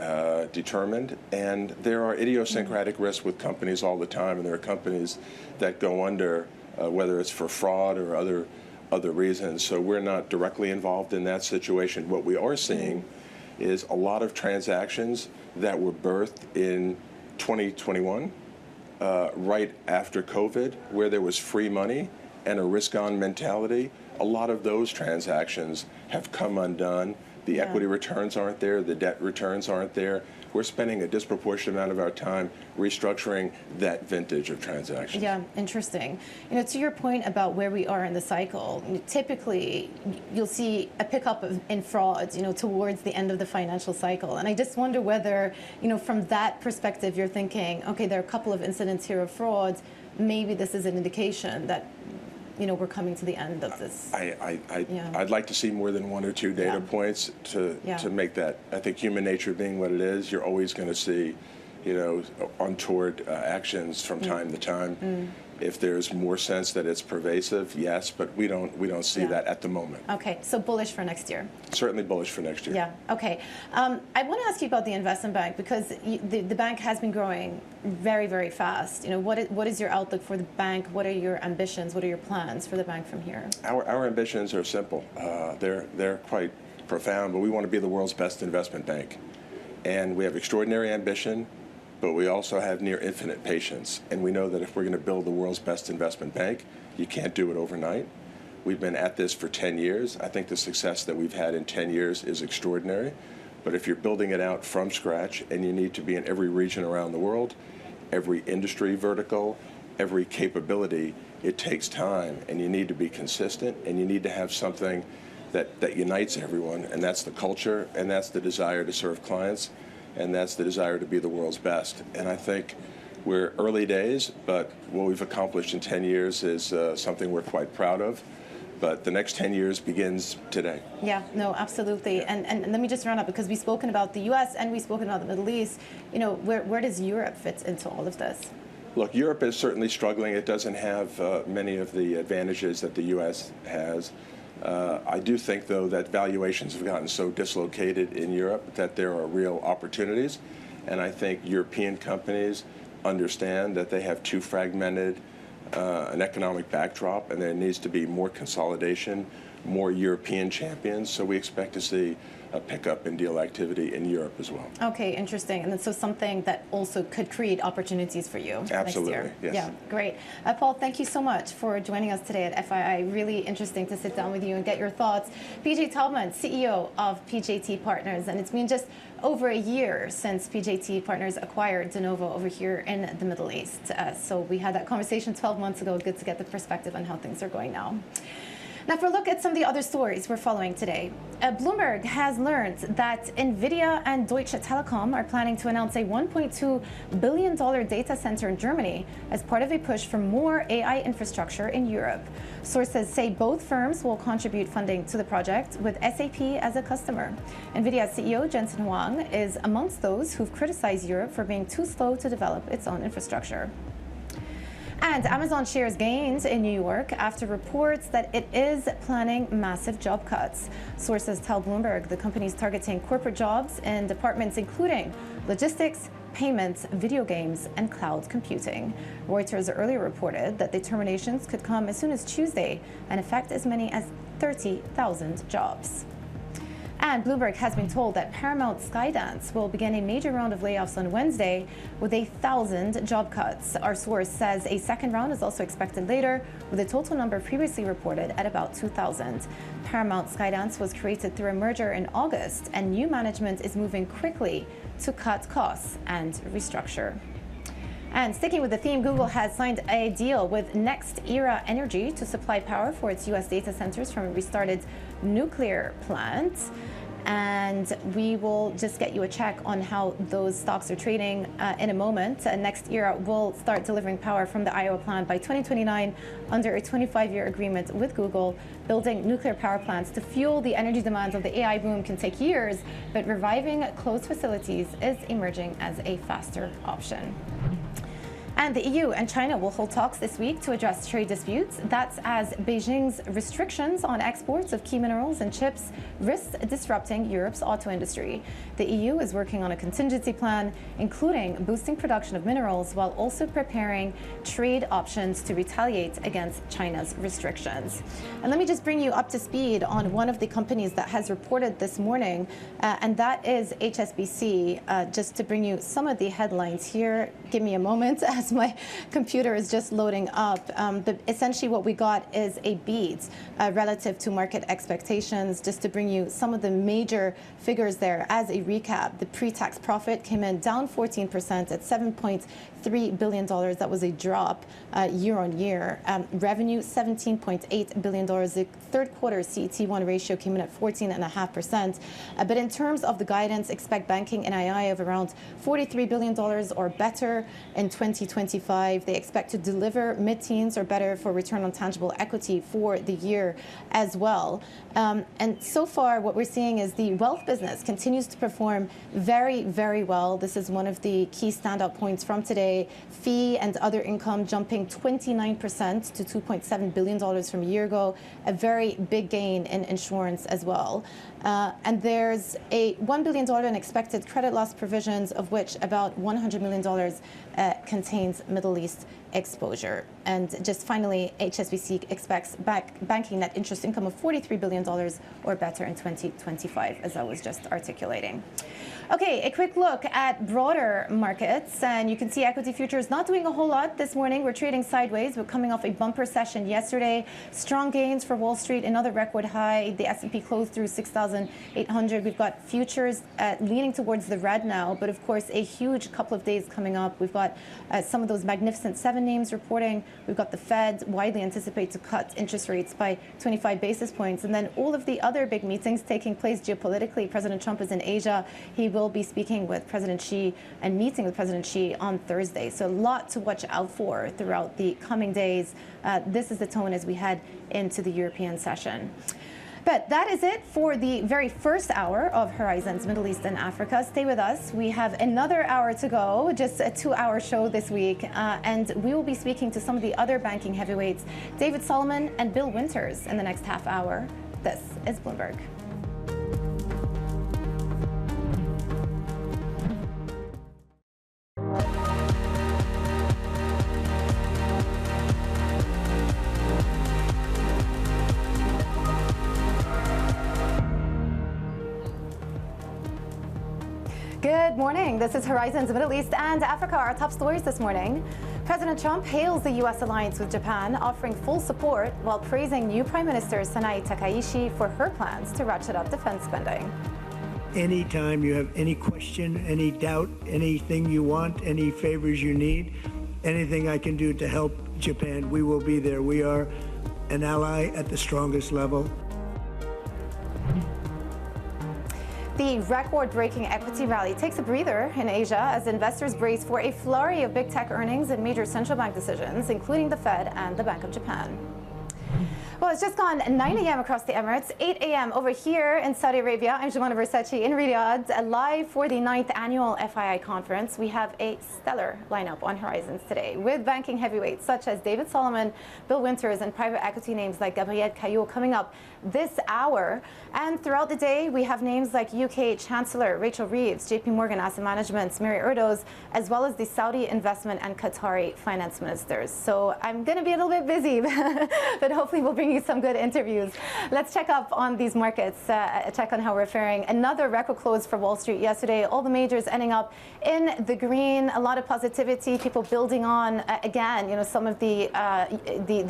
Speaker 9: determined, and there are idiosyncratic risks with companies all the time, and there are companies that go under, whether it's for fraud or other reasons. So we're not directly involved in that situation. What we are seeing is a lot of transactions that were birthed in 2021, right after COVID, where there was free money and a risk-on mentality. A lot of those transactions have come undone. The equity returns aren't there, the debt returns aren't there. We're spending a disproportionate amount of our time restructuring that vintage of transactions.
Speaker 1: Yeah, interesting. You know, to your point about where we are in the cycle, typically you'll see a pickup in frauds, towards the end of the financial cycle. And I just wonder whether, from that perspective, you're thinking, okay, there are a couple of incidents here of frauds. Maybe this is an indication that we're coming to the end of this.
Speaker 9: I'd like to see more than one or two data points to make that. I think human nature being what it is, you're always going to see, untoward actions from time to time. If there's more sense that it's pervasive, yes, but we don't see that at the moment.
Speaker 1: Okay, so bullish for next year.
Speaker 9: Certainly bullish for next year.
Speaker 1: Yeah. Okay. I want to ask you about the investment bank, because the bank has been growing very, very fast. What is your outlook for the bank? What are your ambitions? What are your plans for the bank from here?
Speaker 9: Our ambitions are simple. They're quite profound, but we want to be the world's best investment bank, and we have extraordinary ambition. But we also have near infinite patience. And we know that if we're going to build the world's best investment bank, you can't do it overnight. We've been at this for 10 years. I think the success that we've had in 10 years is extraordinary. But if you're building it out from scratch, and you need to be in every region around the world, every industry vertical, every capability, it takes time. And you need to be consistent, and you need to have something that unites everyone. And that's the culture, and that's the desire to serve clients. And that's the desire to be the world's best. And I think we're early days, but what we've accomplished in 10 years is something we're quite proud of. But the next 10 years begins today.
Speaker 1: Yeah, no, absolutely.
Speaker 9: Yeah.
Speaker 1: And let me just round up, because we've spoken about the U.S. and we've spoken about the Middle East. Where does Europe fit into all of this?
Speaker 9: Look, Europe is certainly struggling. It doesn't have many of the advantages that the U.S. has. I do think, though, that valuations have gotten so dislocated in Europe that there are real opportunities. And I think European companies understand that they have too fragmented an economic backdrop, and there needs to be more consolidation, more European champions. So we expect to see a pickup in deal activity in Europe as well.
Speaker 1: Okay, interesting. And so something that also could create opportunities for you
Speaker 9: Absolutely,
Speaker 1: next year.
Speaker 9: yes.
Speaker 1: Yeah, great. Paul, thank you so much for joining us today at FII. Really interesting to sit down with you and get your thoughts. PJ Taubman, CEO of PJT Partners, and it's been just over a year since PJT Partners acquired de novo over here in the Middle East. So we had that conversation 12 months ago. Good to get the perspective on how things are going now. Now, for a look at some of the other stories we're following today, Bloomberg has learned that NVIDIA and Deutsche Telekom are planning to announce a $1.2 billion data center in Germany as part of a push for more AI infrastructure in Europe. Sources say both firms will contribute funding to the project, with SAP as a customer. NVIDIA CEO Jensen Huang is amongst those who've criticized Europe for being too slow to develop its own infrastructure. And Amazon shares gains in New York after reports that it is planning massive job cuts. Sources tell Bloomberg the company is targeting corporate jobs in departments including logistics, payments, video games, and cloud computing. Reuters earlier reported that the terminations could come as soon as Tuesday and affect as many as 30,000 jobs. And Bloomberg has been told that Paramount Skydance will begin a major round of layoffs on Wednesday with 1,000 job cuts. Our source says a second round is also expected later, with a total number previously reported at about 2,000. Paramount Skydance was created through a merger in August, and new management is moving quickly to cut costs and restructure. And sticking with the theme, Google has signed a deal with Next Era Energy to supply power for its U.S. data centers from a restarted nuclear plant. And we will just get you a check on how those stocks are trading in a moment. Next Era will start delivering power from the Iowa plant by 2029 under a 25-year agreement with Google. Building nuclear power plants to fuel the energy demands of the AI boom can take years, but reviving closed facilities is emerging as a faster option. And the EU and China will hold talks this week to address trade disputes. That's as Beijing's restrictions on exports of key minerals and chips risk disrupting Europe's auto industry. The EU is working on a contingency plan, including boosting production of minerals while also preparing trade options to retaliate against China's restrictions. And let me just bring you up to speed on one of the companies that has reported this morning, and that is HSBC. Just to bring you some of the headlines here, give me a moment as my computer is just loading up. But essentially what we got is a beat relative to market expectations. Just to bring you some of the major figures there as a recap, the pre-tax profit came in down 14% at $7.3 billion. That was a drop year on year. Revenue, $17.8 billion. The third quarter CET1 ratio came in at 14.5%. But in terms of the guidance, expect banking NII of around $43 billion or better in 2025. They expect to deliver mid-teens or better for return on tangible equity for the year as well. And so far, what we're seeing is the wealth business continues to perform very, very well. This is one of the key standout points from today. Fee and other income jumping 29% to $2.7 billion from a year ago. A very big gain in insurance as well. And there's a $1 billion in expected credit loss provisions, of which about $100 million contains Middle East exposure. And just finally, HSBC expects banking net interest income of $43 billion or better in 2025, as I was just articulating. Okay, a quick look at broader markets, and you can see equity futures not doing a whole lot this morning. We're trading sideways. We're coming off a bumper session yesterday. Strong gains for Wall Street, another record high. The S&P closed through 6,800. We've got futures leaning towards the red now, but of course, a huge couple of days coming up. We've got some of those magnificent 7 names reporting. We've got the Fed widely anticipate to cut interest rates by 25 basis points. And then all of the other big meetings taking place geopolitically. President Trump is in Asia. He will be speaking with President Xi and meeting with President Xi on Thursday. So a lot to watch out for throughout the coming days. This is the tone as we head into the European session. But that is it for the very first hour of Horizons Middle East and Africa. Stay with us. We have another hour to go, just a 2-hour show this week. And we will be speaking to some of the other banking heavyweights, David Solomon and Bill Winters, in the next half hour. This is Bloomberg. Good morning. This is Horizons Middle East and Africa. Our top stories this morning. President Trump hails the U.S. alliance with Japan, offering full support while praising new Prime Minister Takaichi for her plans to ratchet up defense spending.
Speaker 2: Anytime you have any question, any doubt, anything you want, any favors you need, anything I can do to help Japan, we will be there. We are an ally at the strongest level.
Speaker 1: The record-breaking equity rally takes a breather in Asia as investors brace for a flurry of big tech earnings and major central bank decisions, including the Fed and the Bank of Japan. Well, it's just gone 9 a.m. across the Emirates, 8 a.m. over here in Saudi Arabia. I'm Johanna Versace in Riyadh, live for the 9th annual FII conference. We have a stellar lineup on horizons today with banking heavyweights such as David Solomon, Bill Winters, and private equity names like Gabriel, Caillaux coming up this hour. And throughout the day, we have names like UK Chancellor Rachel Reeves, JP Morgan Asset Management's Mary Erdoes, as well as the Saudi investment and Qatari finance ministers. So I'm going to be a little bit busy, but hopefully we'll bring you some good interviews. Let's check up on these markets, check on how we're faring. Another record close for Wall Street yesterday. All the majors ending up in the green. A lot of positivity, people building on, again, you know, some of the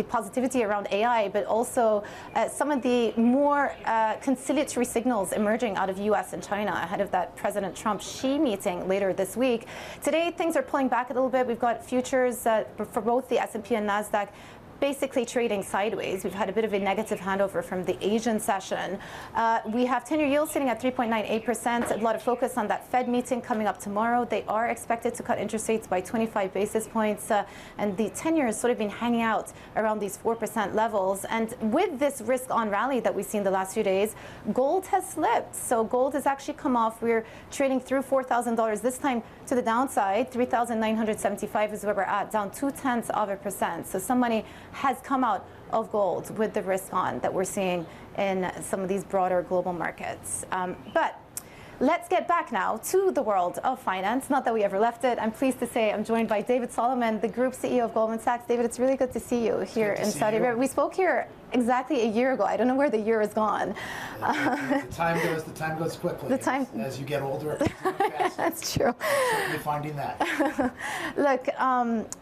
Speaker 1: positivity around AI, but also some of the more conciliatory signals emerging out of US and China ahead of that President Trump-Xi meeting later this week. Today, things are pulling back a little bit. We've got futures for both the S&P and NASDAQ basically trading sideways. We've had a bit of a negative handover from the Asian session. We have 10-year yields sitting at 3.98%. A lot of focus on that Fed meeting coming up tomorrow. They are expected to cut interest rates by 25 basis points, and the 10-year has sort of been hanging out around these 4% levels. And with this risk-on rally that we've seen the last few days, gold has slipped. So gold has actually come off. We're trading through $4,000 this time to the downside. 3,975 is where we're at, down 0.2%. So some money has come out of gold with the risk on that we're seeing in some of these broader global markets. But let's get back now to the world of finance. Not that we ever left it. I'm pleased to say I'm joined by David Solomon, the Group CEO of Goldman Sachs. David, it's really good to see you here in Saudi Arabia. We spoke here exactly a year ago. I don't know where the year has gone.
Speaker 10: The time goes quickly. As you get older, it goes faster.
Speaker 1: That's true.
Speaker 10: I'm certainly finding that.
Speaker 1: Look,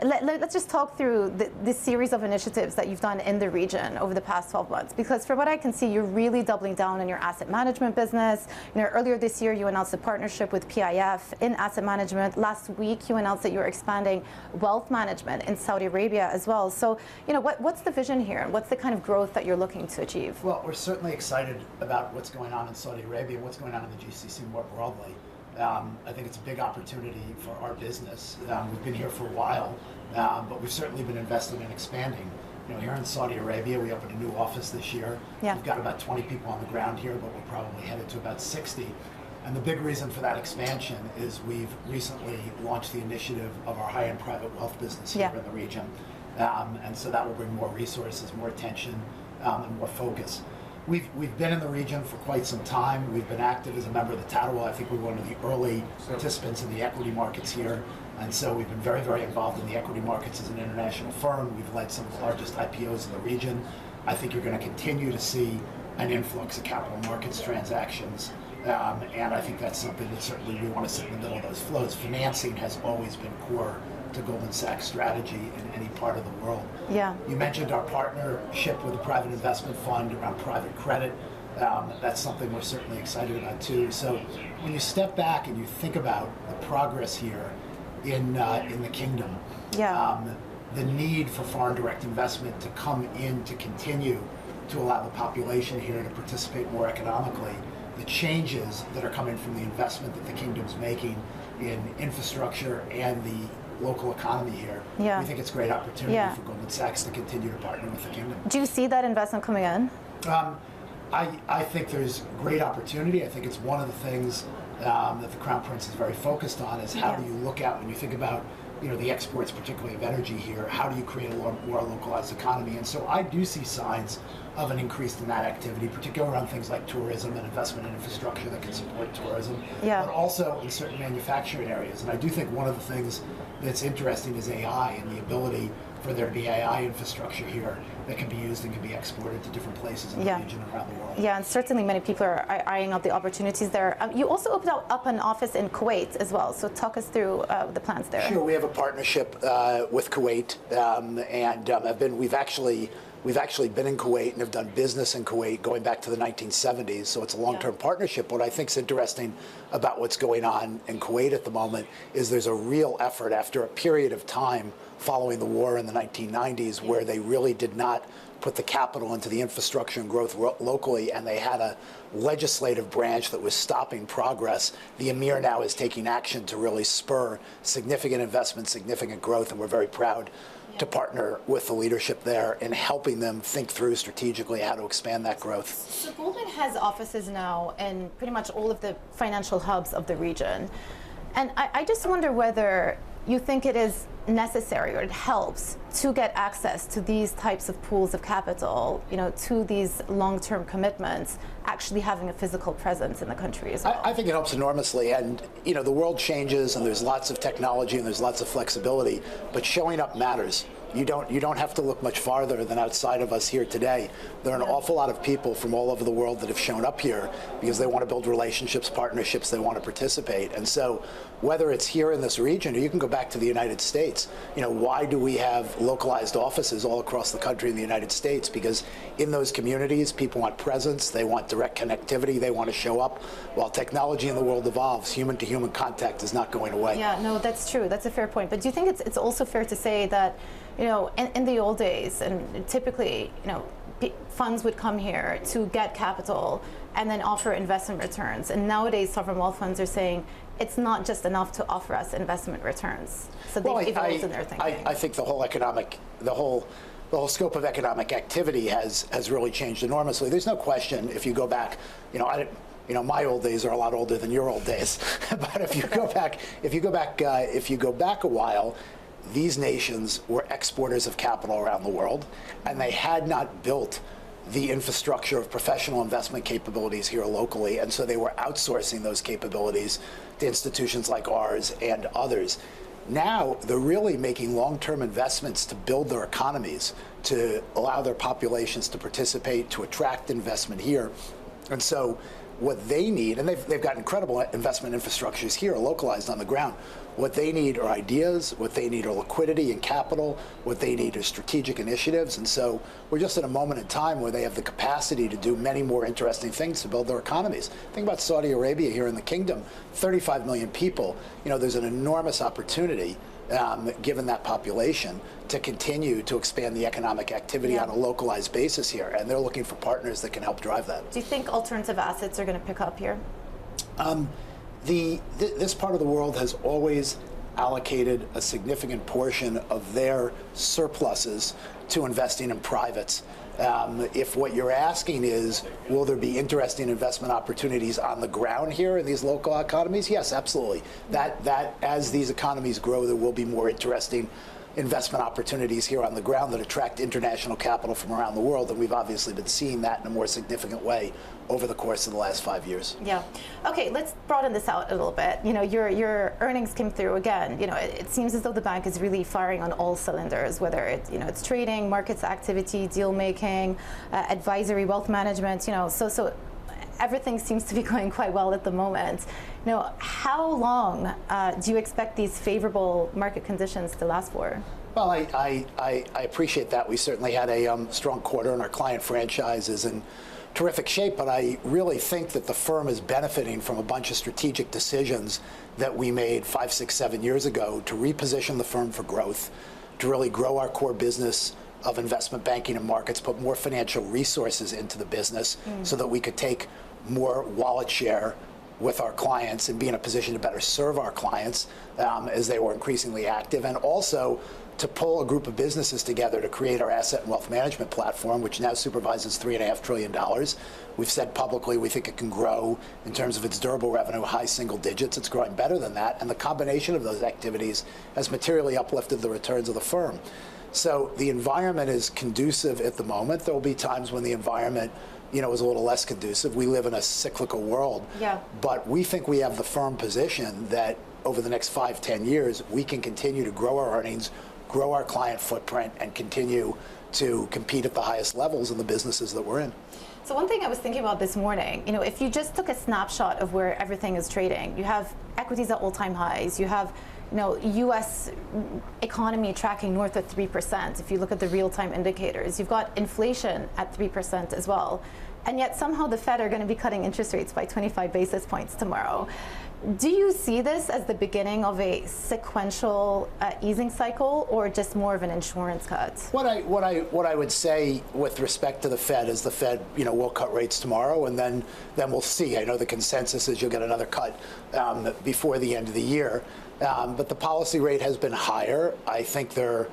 Speaker 1: let's just talk through this series of initiatives that you've done in the region over the past 12 months. Because from what I can see, you're really doubling down on your asset management business. You know, earlier this year, you announced a partnership with PIF in asset management. Last week, you announced that you're expanding wealth management in Saudi Arabia as well. So, you know, what's the vision here, and what's the kind of growth that you're looking to achieve?
Speaker 10: Well, we're certainly excited about what's going on in Saudi Arabia, what's going on in the GCC more broadly. I think it's a big opportunity for our business. We've been here for a while, but we've certainly been investing and expanding. You know, here in Saudi Arabia, we opened a new office this year.
Speaker 1: Yeah.
Speaker 10: We've got about 20 people on the ground here, but we're probably headed to about 60. And the big reason for that expansion is we've recently launched the initiative of our high-end private wealth business here in the region. And so that will bring more resources, more attention, and more focus. We've been in the region for quite some time. We've been active as a member of the Tadawul. I think we were one of the early participants in the equity markets here. And so we've been very, very involved in the equity markets as an international firm. We've led some of the largest IPOs in the region. I think you're going to continue to see an influx of capital markets transactions. And I think that's something that certainly we want to sit in the middle of those flows. Financing has always been core to Goldman Sachs' strategy in any part of the world.
Speaker 1: Yeah.
Speaker 10: You mentioned our partnership with a private investment fund around private credit. That's something we're certainly excited about too. So when you step back and you think about the progress here in the kingdom, the need for foreign direct investment to come in to continue to allow the population here to participate more economically, the changes that are coming from the investment that the kingdom's making in infrastructure and the local economy here, we think it's a great opportunity for Goldman Sachs to continue to partner with the kingdom.
Speaker 1: Do you see that investment coming in?
Speaker 10: I think there's great opportunity. I think it's one of the things that the Crown Prince is very focused on is how do you look out when you think about the exports, particularly of energy here, how do you create a more localized economy? And so I do see signs of an increase in that activity, particularly around things like tourism and investment in infrastructure that can support tourism, but also in certain manufacturing areas. And I do think one of the things that's interesting is AI and the ability for there to be AI infrastructure here that can be used and can be exported to different places in the region and around the world.
Speaker 1: Yeah, and certainly many people are eyeing out the opportunities there. You also opened up an office in Kuwait as well, so talk us through the plans there.
Speaker 10: Sure, we have a partnership with Kuwait, and we've actually been in Kuwait and have done business in Kuwait going back to the 1970s, so it's a long-term partnership. What I think is interesting about what's going on in Kuwait at the moment is there's a real effort after a period of time following the war in the 1990s where they really did not put the capital into the infrastructure and growth locally, and they had a legislative branch that was stopping progress. The Emir now is taking action to really spur significant investment, significant growth, and we're very proud to partner with the leadership there in helping them think through strategically how to expand that growth.
Speaker 1: So Goldman has offices now in pretty much all of the financial hubs of the region. And I just wonder whether you think it is necessary or it helps to get access to these types of pools of capital, to these long-term commitments, actually having a physical presence in the country as well.
Speaker 10: I think it helps enormously, and the world changes, and there's lots of technology and there's lots of flexibility, but showing up matters. You don't have to look much farther than outside of us here today. There are an awful lot of people from all over the world that have shown up here because they want to build relationships, partnerships, they want to participate. And so whether it's here in this region or you can go back to the United States, why do we have localized offices all across the country in the United States? Because in those communities, people want presence, they want direct connectivity, they want to show up. While technology in the world evolves, human-to-human contact is not going away.
Speaker 1: Yeah, no, that's true. That's a fair point. But do you think it's also fair to say that in the old days, and typically, funds would come here to get capital and then offer investment returns. And nowadays, sovereign wealth funds are saying it's not just enough to offer us investment returns. So they've evolved in their thinking.
Speaker 10: I think the whole scope of economic activity has really changed enormously. There's no question. If you go back, my old days are a lot older than your old days. But if you go back a while, these nations were exporters of capital around the world, and they had not built the infrastructure of professional investment capabilities here locally, and so they were outsourcing those capabilities to institutions like ours and others. Now they're really making long-term investments to build their economies, to allow their populations to participate, to attract investment here. And so what they need, and they've got incredible investment infrastructures here localized on the ground. What they need are ideas, what they need are liquidity and capital, what they need are strategic initiatives. And so we're just at a moment in time where they have the capacity to do many more interesting things to build their economies. Think about Saudi Arabia here in the kingdom, 35 million people. There's an enormous opportunity, given that population, to continue to expand the economic activity on a localized basis here. And they're looking for partners that can help drive that.
Speaker 1: Do you think alternative assets are going to pick up here?
Speaker 10: This part of the world has always allocated a significant portion of their surpluses to investing in privates. If what you're asking is, will there be interesting investment opportunities on the ground here in these local economies? Yes, absolutely. That as these economies grow, there will be more interesting investment opportunities here on the ground that attract international capital from around the world, and we've obviously been seeing that in a more significant way over the course of the last 5 years.
Speaker 1: Yeah. Okay, let's broaden this out a little bit. Your earnings came through again. It seems as though the bank is really firing on all cylinders, whether it's trading, markets activity, deal making, advisory, wealth management. So everything seems to be going quite well at the moment. How long do you expect these favorable market conditions to last for?
Speaker 10: Well, I appreciate that. We certainly had a strong quarter, and our client franchise is in terrific shape, but I really think that the firm is benefiting from a bunch of strategic decisions that we made 5, 6, 7 years ago to reposition the firm for growth, to really grow our core business of investment banking and markets, put more financial resources into the business so that we could take more wallet share with our clients and be in a position to better serve our clients as they were increasingly active, and also to pull a group of businesses together to create our asset and wealth management platform, which now supervises $3.5 trillion. We've said publicly we think it can grow in terms of its durable revenue, high single digits. It's growing better than that, and the combination of those activities has materially uplifted the returns of the firm. So the environment is conducive at the moment. There will be times when the environment is a little less conducive. We live in a cyclical world.
Speaker 1: Yeah.
Speaker 10: But we think we have the firm position that over the next 5, 10 years, we can continue to grow our earnings, grow our client footprint, and continue to compete at the highest levels in the businesses that we're in.
Speaker 1: So one thing I was thinking about this morning, if you just took a snapshot of where everything is trading, you have equities at all-time highs, you have U.S. economy tracking north of 3%. If you look at the real-time indicators, you've got inflation at 3% as well. And yet somehow the Fed are going to be cutting interest rates by 25 basis points tomorrow. Do you see this as the beginning of a sequential easing cycle, or just more of an insurance cut?
Speaker 10: What I would say with respect to the Fed is the Fed, will cut rates tomorrow, and then we'll see. I know the consensus is you'll get another cut before the end of the year, but the policy rate has been higher. I think they're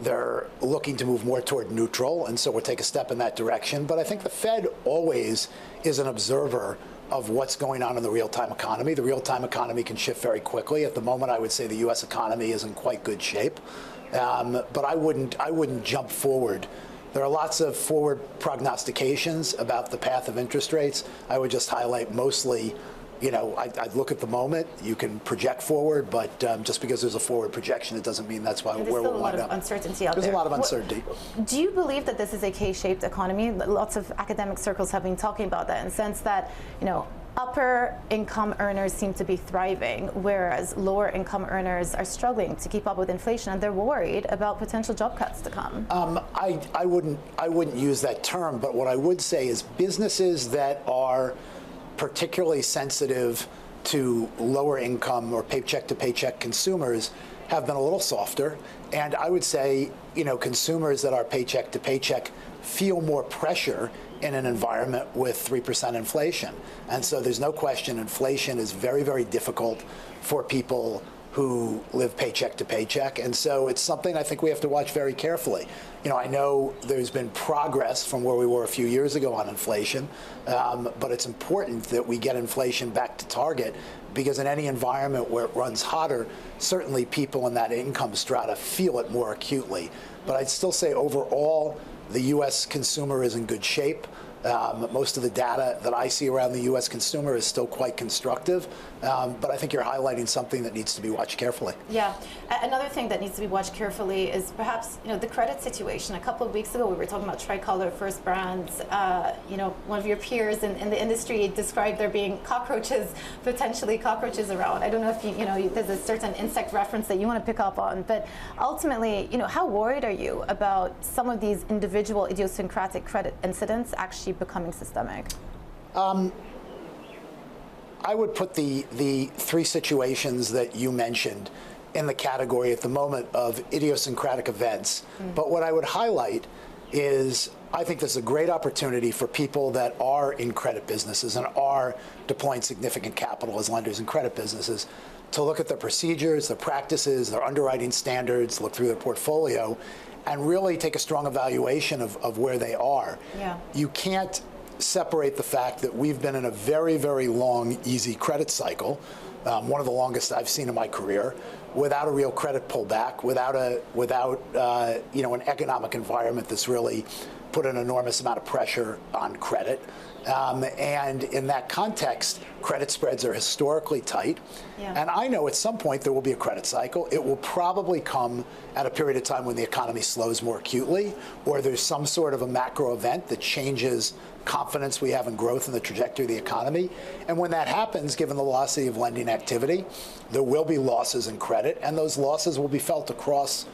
Speaker 10: They're looking to move more toward neutral, and so we'll take a step in that direction. But I think the Fed always is an observer of what's going on in the real-time economy. The real-time economy can shift very quickly. At the moment, I would say the U.S. economy is in quite good shape, but I wouldn't jump forward. There are lots of forward prognostications about the path of interest rates. I would just highlight mostly, I'd look at the moment. You can project forward, but just because there's a forward projection, it doesn't mean that's where we'll wind up.
Speaker 1: There's still a lot of uncertainty out there.
Speaker 10: There's a lot of uncertainty.
Speaker 1: Do you believe that this is a K-shaped economy? Lots of academic circles have been talking about that in the sense that, upper income earners seem to be thriving, whereas lower income earners are struggling to keep up with inflation, and they're worried about potential job cuts to come.
Speaker 10: I wouldn't use that term, but what I would say is businesses that are particularly sensitive to lower income or paycheck to paycheck consumers have been a little softer. And I would say, consumers that are paycheck to paycheck feel more pressure in an environment with 3% inflation. And so there's no question inflation is very, very difficult for people who live paycheck to paycheck. And so it's something I think we have to watch very carefully. I know there's been progress from where we were a few years ago on inflation, but it's important that we get inflation back to target, because in any environment where it runs hotter, certainly people in that income strata feel it more acutely. But I'd still say overall, the U.S. consumer is in good shape. Most of the data that I see around the U.S. consumer is still quite constructive, but I think you're highlighting something that needs to be watched carefully.
Speaker 1: Yeah. Another thing that needs to be watched carefully is perhaps, the credit situation. A couple of weeks ago, we were talking about Tricolor, First Brands. One of your peers in the industry described there being potentially cockroaches around. I don't know if there's a certain insect reference that you want to pick up on, but ultimately, how worried are you about some of these individual idiosyncratic credit incidents actually becoming systemic?
Speaker 10: I would put the three situations that you mentioned in the category at the moment of idiosyncratic events. But what I would highlight is I think this is a great opportunity for people that are in credit businesses and are deploying significant capital as lenders in credit businesses to look at their procedures, their practices, their underwriting standards, look through their portfolio, and really take a strong evaluation of where they are.
Speaker 1: Yeah.
Speaker 10: You can't separate the fact that we've been in a very, very long, easy credit cycle, one of the longest I've seen in my career, without a real credit pullback, without an economic environment that's really put an enormous amount of pressure on credit. And in that context, credit spreads are historically tight.
Speaker 1: Yeah.
Speaker 10: And I know at some point there will be a credit cycle. It will probably come at a period of time when the economy slows more acutely, or there's some sort of a macro event that changes confidence we have in growth and the trajectory of the economy. And when that happens, given the velocity of lending activity, there will be losses in credit, and those losses will be felt across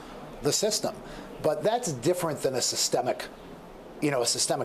Speaker 10: the system. But that's different than a systemic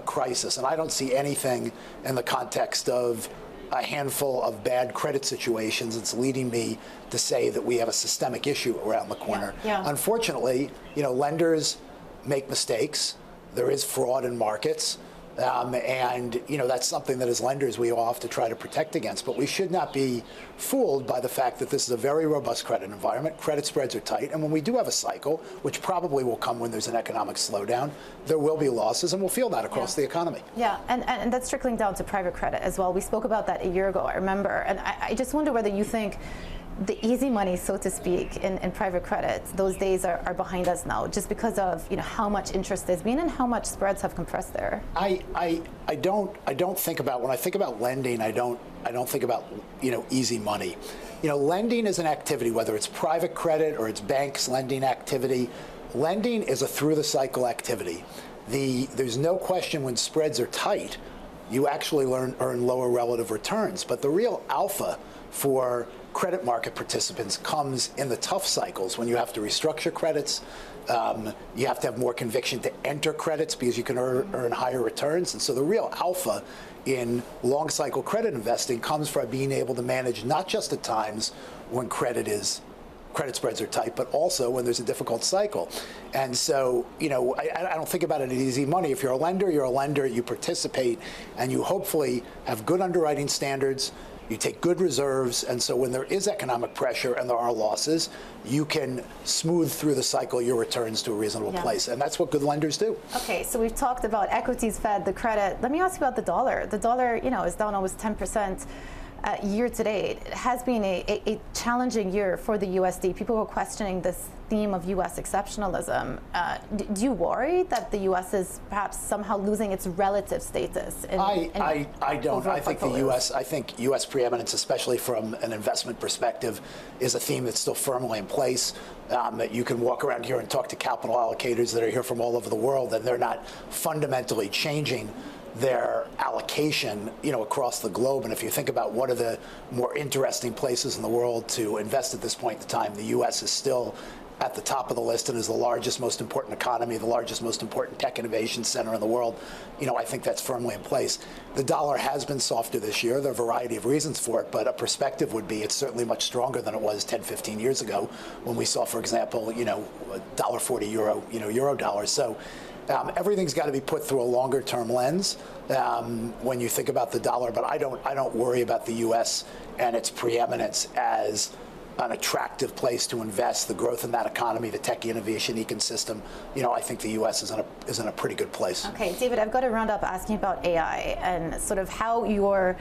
Speaker 10: crisis. And I don't see anything in the context of a handful of bad credit situations that's leading me to say that we have a systemic issue around the corner.
Speaker 1: Yeah.
Speaker 10: Unfortunately, lenders make mistakes. There is fraud in markets. And that's something that as lenders we all have to try to protect against. But we should not be fooled by the fact that this is a very robust credit environment. Credit spreads are tight. And when we do have a cycle, which probably will come when there's an economic slowdown, there will be losses, and we'll feel that across the economy.
Speaker 1: Yeah, and that's trickling down to private credit as well. We spoke about that a year ago, I remember. And I just wonder whether you think the easy money, so to speak, in private credit, those days are behind us now, just because of how much interest there's been and how much spreads have compressed there.
Speaker 10: I don't think about, when I think about lending, I don't think about easy money. Lending is an activity, whether it's private credit or it's banks lending activity. Lending is a through the cycle activity. There's no question when spreads are tight, you actually earn lower relative returns. But the real alpha for credit market participants comes in the tough cycles when you have to restructure credits. You have to have more conviction to enter credits because you can earn higher returns. And so the real alpha in long cycle credit investing comes from being able to manage not just at times when credit spreads are tight, but also when there's a difficult cycle. And so, I don't think about it as easy money. If you're a lender, you participate, and you hopefully have good underwriting standards.
Speaker 11: You take good reserves, and so when there is economic pressure and there are losses, you can smooth through the cycle your returns to a reasonable place. And that's what good lenders do.
Speaker 1: Okay, so we've talked about equities, Fed, the credit. Let me ask you about the dollar. The dollar, is down almost 10%. Year to date. It has been a challenging year for the USD. People were questioning this theme of U.S. exceptionalism. Do you worry that the U.S. is perhaps somehow losing its relative status?
Speaker 11: I don't. I think U.S. preeminence, especially from an investment perspective, is a theme that's still firmly in place. You can walk around here and talk to capital allocators that are here from all over the world, and they're not fundamentally changing their allocation, across the globe. And if you think about what are the more interesting places in the world to invest at this point in time, the U.S. is still at the top of the list and is the largest, most important economy, the largest, most important tech innovation center in the world. I think that's firmly in place. The dollar has been softer this year. There are a variety of reasons for it, but a perspective would be it's certainly much stronger than it was 10, 15 years ago when we saw, for example, $1.40 euro dollar. So everything's got to be put through a longer-term lens when you think about the dollar. But I don't worry about the U.S. and its preeminence as an attractive place to invest. The growth in that economy, the tech innovation ecosystem. I think the U.S. is in a pretty good place.
Speaker 1: Okay, David, I've got to round up asking about AI and sort of how you're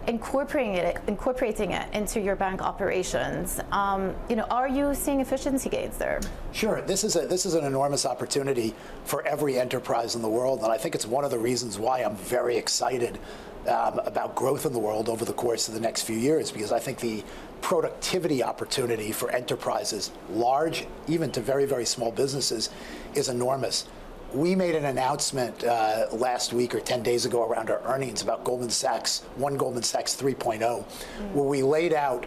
Speaker 1: incorporating it into your bank operations. Are you seeing efficiency gains there?
Speaker 11: Sure. This is an enormous opportunity for every enterprise in the world, and I think it's one of the reasons why I'm very excited about growth in the world over the course of the next few years, because I think the productivity opportunity for enterprises, large, even to very, very small businesses, is enormous. We made an announcement last week or 10 days ago around our earnings about Goldman Sachs 3.0, where we laid out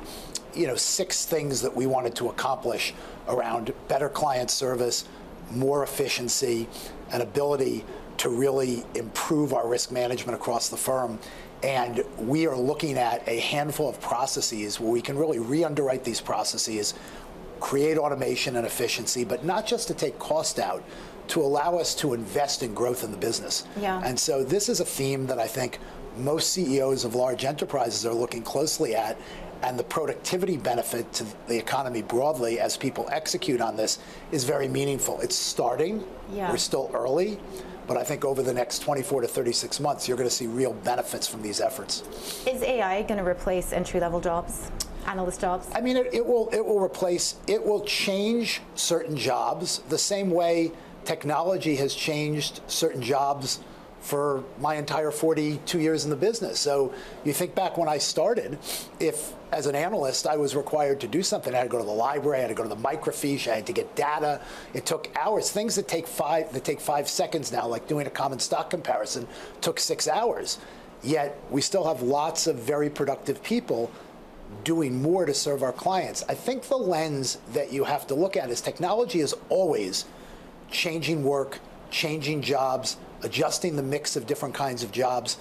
Speaker 11: 6 things that we wanted to accomplish around better client service, more efficiency, an ability to really improve our risk management across the firm. And we are looking at a handful of processes where we can really re-underwrite these processes, create automation and efficiency, but not just to take cost out, to allow us to invest in growth in the business.
Speaker 1: Yeah.
Speaker 11: And so this is a theme that I think most CEOs of large enterprises are looking closely at, and the productivity benefit to the economy broadly as people execute on this is very meaningful. It's starting.
Speaker 1: Yeah.
Speaker 11: We're still early. But I think over the next 24 to 36 months, you're going to see real benefits from these efforts.
Speaker 1: Is AI going to replace entry-level jobs, analyst jobs?
Speaker 11: I mean, it will change certain jobs the same way technology has changed certain jobs for my entire 42 years in the business. So you think back when I started, if as an analyst I was required to do something, I had to go to the library, I had to go to the microfiche, I had to get data. It took hours. Things that take 5 seconds now, like doing a common stock comparison, took 6 hours. Yet we still have lots of very productive people doing more to serve our clients. I think the lens that you have to look at is technology is always changing work, changing jobs, adjusting the mix of different kinds of jobs,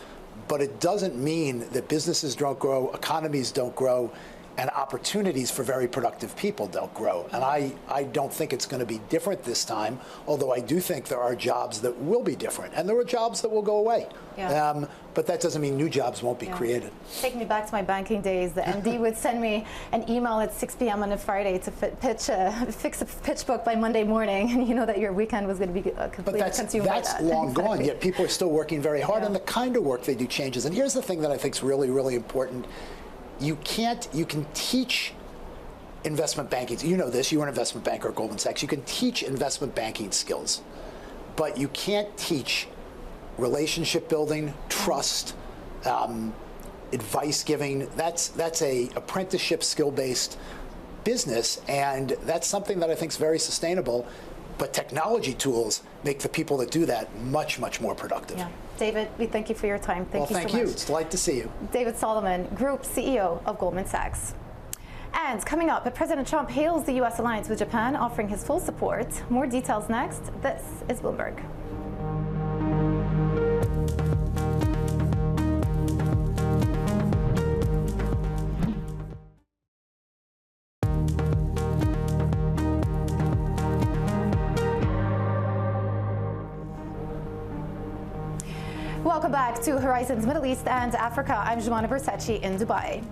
Speaker 11: but it doesn't mean that businesses don't grow, economies don't grow, and opportunities for very productive people don't grow. And I don't think it's going to be different this time, although I do think there are jobs that will be different, and there are jobs that will go away.
Speaker 1: Yeah.
Speaker 11: But that doesn't mean new jobs won't be created.
Speaker 1: Taking me back to my banking days, the MD would send me an email at 6 p.m. on a Friday to fix a pitch book by Monday morning, and you know that your weekend was going to be completely consumed by that.
Speaker 11: That's long gone, yet people are still working very hard,
Speaker 1: Yeah.
Speaker 11: and the kind of work they do changes. And here's the thing that I think is really, really important. You can teach investment banking. You know this, you were an investment banker at Goldman Sachs. You can teach investment banking skills, but you can't teach relationship building, trust, advice giving. That's a apprenticeship skill-based business, and that's something that I think is very sustainable. But technology tools make the people that do that much, much more productive.
Speaker 1: Yeah. David, we thank you for your time. Thank you so much.
Speaker 11: Well, thank you. It's a delight to see you.
Speaker 1: David Solomon, Group CEO of Goldman Sachs. And coming up, President Trump hails the U.S. alliance with Japan, offering his full support. More details next. This is Bloomberg. Welcome back to Horizons Middle East and Africa. I'm Joanna Bersachi in Dubai.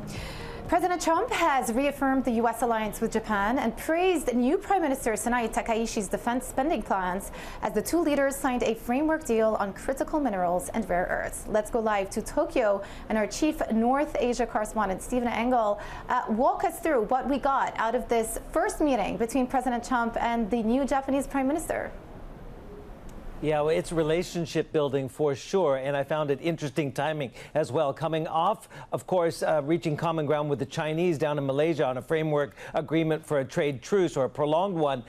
Speaker 1: President Trump has reaffirmed the U.S. alliance with Japan and praised new Prime Minister Takaichi's defense spending plans as the two leaders signed a framework deal on critical minerals and rare earths. Let's go live to Tokyo and our chief North Asia correspondent, Stephen Engel. Walk us through what we got out of this first meeting between President Trump and the new Japanese Prime Minister.
Speaker 4: Yeah, well, it's relationship building for sure, and I found it interesting timing as well. Coming off, of course, reaching common ground with the Chinese down in Malaysia on a framework agreement for a trade truce or a prolonged one,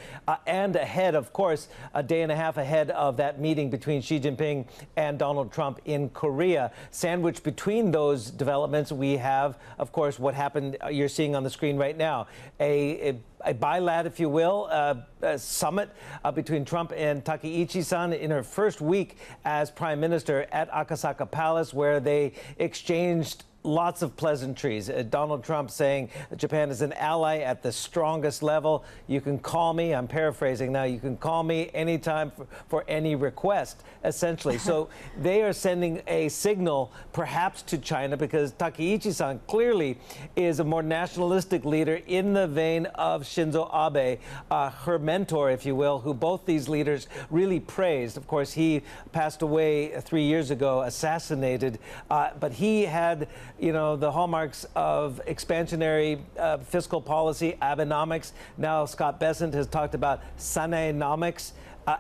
Speaker 4: and ahead, of course, a day and a half ahead of that meeting between Xi Jinping and Donald Trump in Korea. Sandwiched between those developments, we have, of course, what happened you're seeing on the screen right now, a bilat, if you will, a summit between Trump and Takaichi-san in her first week as Prime Minister at Akasaka Palace, where they exchanged lots of pleasantries. Donald Trump saying Japan is an ally at the strongest level. You can call me, I'm paraphrasing now, you can call me anytime for any request, essentially. So they are sending a signal perhaps to China, because Takaichi-san clearly is a more nationalistic leader in the vein of Shinzo Abe, her mentor, if you will, who both these leaders really praised. Of course, he passed away 3 years ago, assassinated, but he had, you know, the hallmarks of expansionary fiscal policy, Abenomics. Now Scott Bessent has talked about Sanenomics,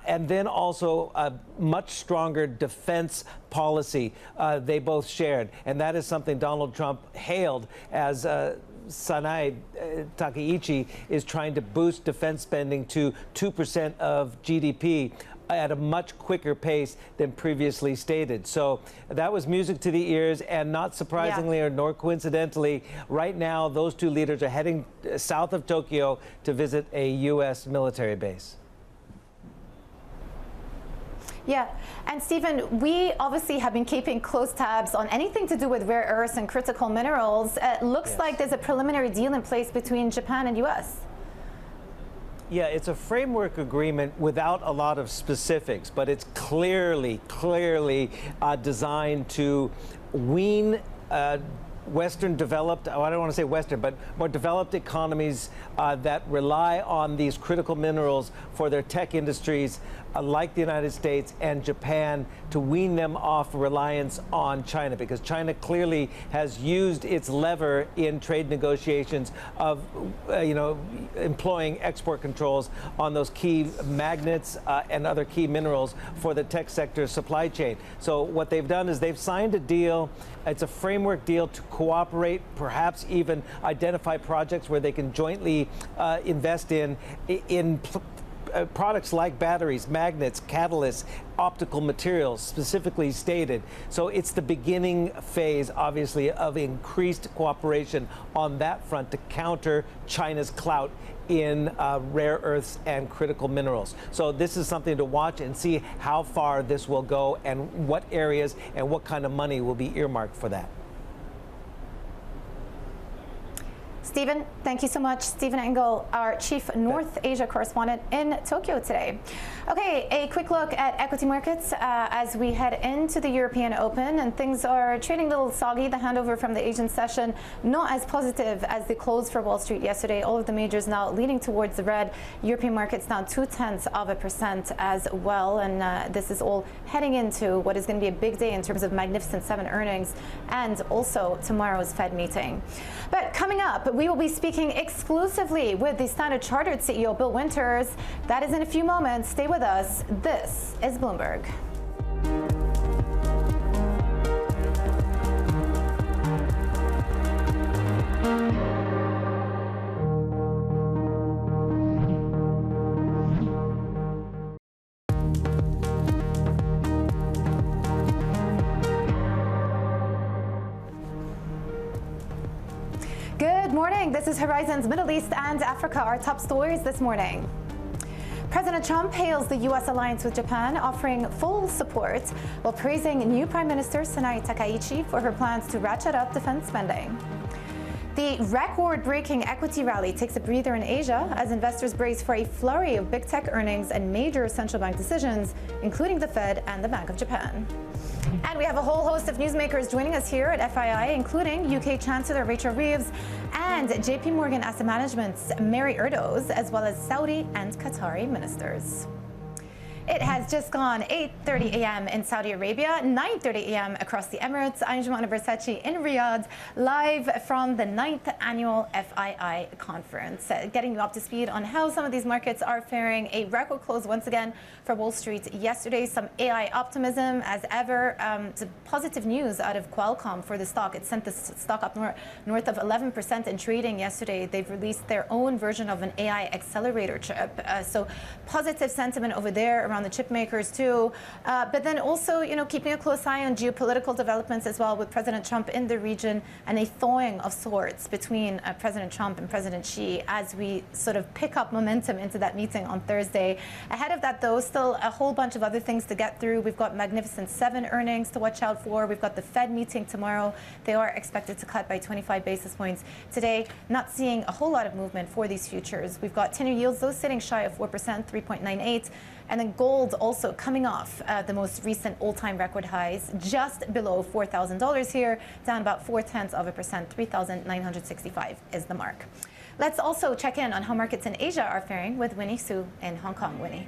Speaker 4: and then also a much stronger defense policy they both shared. And that is something Donald Trump hailed as Takaichi is trying to boost defense spending to 2% of GDP at a much quicker pace than previously stated. So that was music to the ears, and not surprisingly or nor coincidentally, right now those two leaders are heading south of Tokyo to visit a U.S. military base.
Speaker 1: Yeah, and Stephen, we obviously have been keeping close tabs on anything to do with rare earths and critical minerals. It looks like there's a preliminary deal in place between Japan and U.S.
Speaker 4: Yeah, it's a framework agreement without a lot of specifics, but it's clearly designed to wean Western developed, I don't want to say Western, but more developed economies that rely on these critical minerals for their tech industries, like the United States and Japan, to wean them off reliance on China, because China clearly has used its lever in trade negotiations of, employing export controls on those key magnets and other key minerals for the tech sector supply chain. So what they've done is they've signed a deal. It's a framework deal to cooperate, perhaps even identify projects where they can jointly invest in products like batteries, magnets, catalysts, optical materials, specifically stated. So it's the beginning phase, obviously, of increased cooperation on that front to counter China's clout in rare earths and critical minerals. So this is something to watch and see how far this will go and what areas and what kind of money will be earmarked for that.
Speaker 1: Stephen, thank you so much. Stephen Engel, our chief North Asia correspondent in Tokyo today. Okay, a quick look at equity markets as we head into the European Open, and things are trading a little soggy. The handover from the Asian session not as positive as the close for Wall Street yesterday. All of the majors now leaning towards the red. European markets down 0.2% as well, and this is all heading into what is going to be a big day in terms of Magnificent Seven earnings and also tomorrow's Fed meeting. But coming up, we will be speaking exclusively with the Standard Chartered CEO, Bill Winters. That is in a few moments. Stay with us. This is Bloomberg. Good morning. This is Horizons Middle East and Africa. Our top stories this morning. President Trump hails the U.S. alliance with Japan, offering full support while praising new Prime Minister Takaichi for her plans to ratchet up defense spending. The record-breaking equity rally takes a breather in Asia as investors brace for a flurry of big tech earnings and major central bank decisions, including the Fed and the Bank of Japan. And we have a whole host of newsmakers joining us here at FII, including UK Chancellor Rachel Reeves and JP Morgan Asset Management's Mary Erdoes, as well as Saudi and Qatari ministers. It has just gone 8:30 a.m. in Saudi Arabia, 9:30 a.m. across the Emirates. I'm Johanna Versace in Riyadh, live from the 9th annual FII conference, getting you up to speed on how some of these markets are faring. A record close once again for Wall Street yesterday. Some AI optimism as ever. Some positive news out of Qualcomm for the stock. It sent the stock up north of 11% in trading yesterday. They've released their own version of an AI accelerator chip. So positive sentiment over there around the chip makers too, but then also, keeping a close eye on geopolitical developments as well, with President Trump in the region and a thawing of sorts between President Trump and President Xi as we sort of pick up momentum into that meeting on Thursday. Ahead of that, though, still a whole bunch of other things to get through. We've got Magnificent Seven earnings to watch out for. We've got the Fed meeting tomorrow. They are expected to cut by 25 basis points. Today, not seeing a whole lot of movement for these futures. We've got 10-year yields, those sitting shy of 4%, 3.98. And then gold also coming off the most recent all-time record highs, just below $4,000 here, down about 0.4%, 3,965 is the mark. Let's also check in on how markets in Asia are faring with Winnie Su in Hong Kong. Winnie.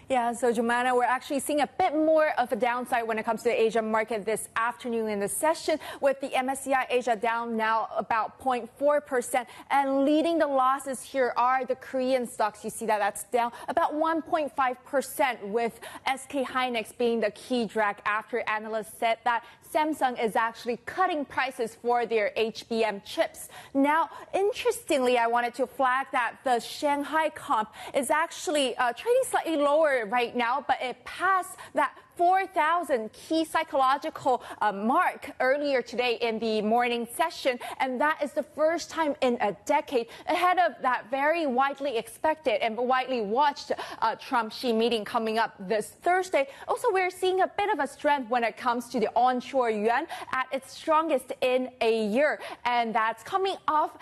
Speaker 3: Yeah, so Jumana, we're actually seeing a bit more of a downside when it comes to the Asia market this afternoon in the session, with the MSCI Asia down now about 0.4%. And leading the losses here are the Korean stocks. You see that that's down about 1.5%, with SK Hynix being the key drag after analysts said that Samsung is actually cutting prices for their HBM chips. Now, interestingly, I wanted to flag that the Shanghai comp is actually trading slightly lower right now, but it passed that 4,000 key psychological mark earlier today in the morning session, and that is the first time in a decade, ahead of that very widely expected and widely watched Trump-Xi meeting coming up this Thursday. Also, we're seeing a bit of a strength when it comes to the onshore yuan at its strongest in a year, and that's coming off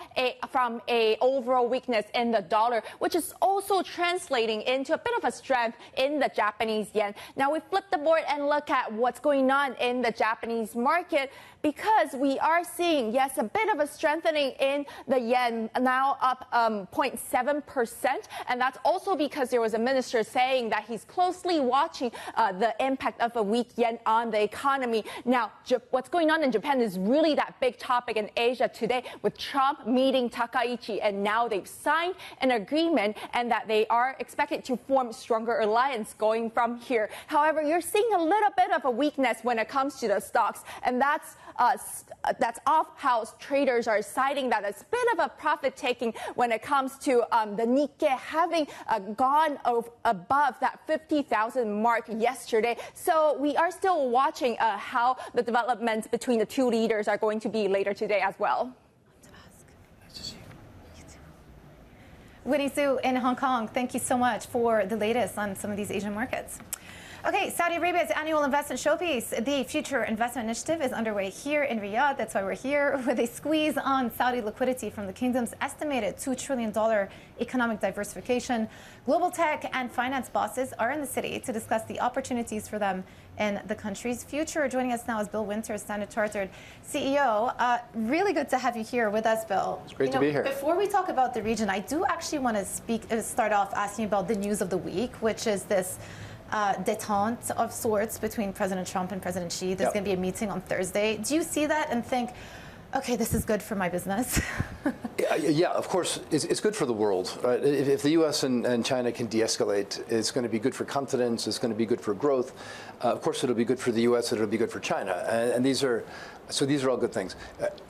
Speaker 3: from a overall weakness in the dollar, which is also translating into a bit of a strength in the Japanese yen. Now, we flipped the board and look at what's going on in the Japanese market, because we are seeing, yes, a bit of a strengthening in the yen, now up 0.7%. And that's also because there was a minister saying that he's closely watching the impact of a weak yen on the economy. Now, what's going on in Japan is really that big topic in Asia today, with Trump meeting Takaichi, and now they've signed an agreement and that they are expected to form stronger alliance going from here. However, you're seeing a little bit of a weakness when it comes to the stocks, and that's off-house traders are citing that it's a bit of a profit-taking when it comes to the Nikkei having gone above that 50,000 mark yesterday. So we are still watching how the developments between the two leaders are going to be later today as well.
Speaker 1: Winnie Su in Hong Kong, thank you so much for the latest on some of these Asian markets. Okay, Saudi Arabia's annual investment showpiece, the Future Investment Initiative, is underway here in Riyadh. That's why we're here, with a squeeze on Saudi liquidity from the kingdom's estimated $2 trillion economic diversification. Global tech and finance bosses are in the city to discuss the opportunities for them in the country's future. Joining us now is Bill Winters, Standard Chartered CEO. Really good to have you here with us, Bill.
Speaker 12: It's great to be here.
Speaker 1: Before we talk about the region, I do actually want to start off asking about the news of the week, which is this detente of sorts between President Trump and President Xi. There's going to be a meeting on Thursday. Do you see that and think, okay, this is good for my business?
Speaker 12: Yeah, of course, it's good for the world. Right? If the U.S. and China can de-escalate, it's going to be good for confidence. It's going to be good for growth. Of course, it'll be good for the U.S. It'll be good for China. And these are all good things.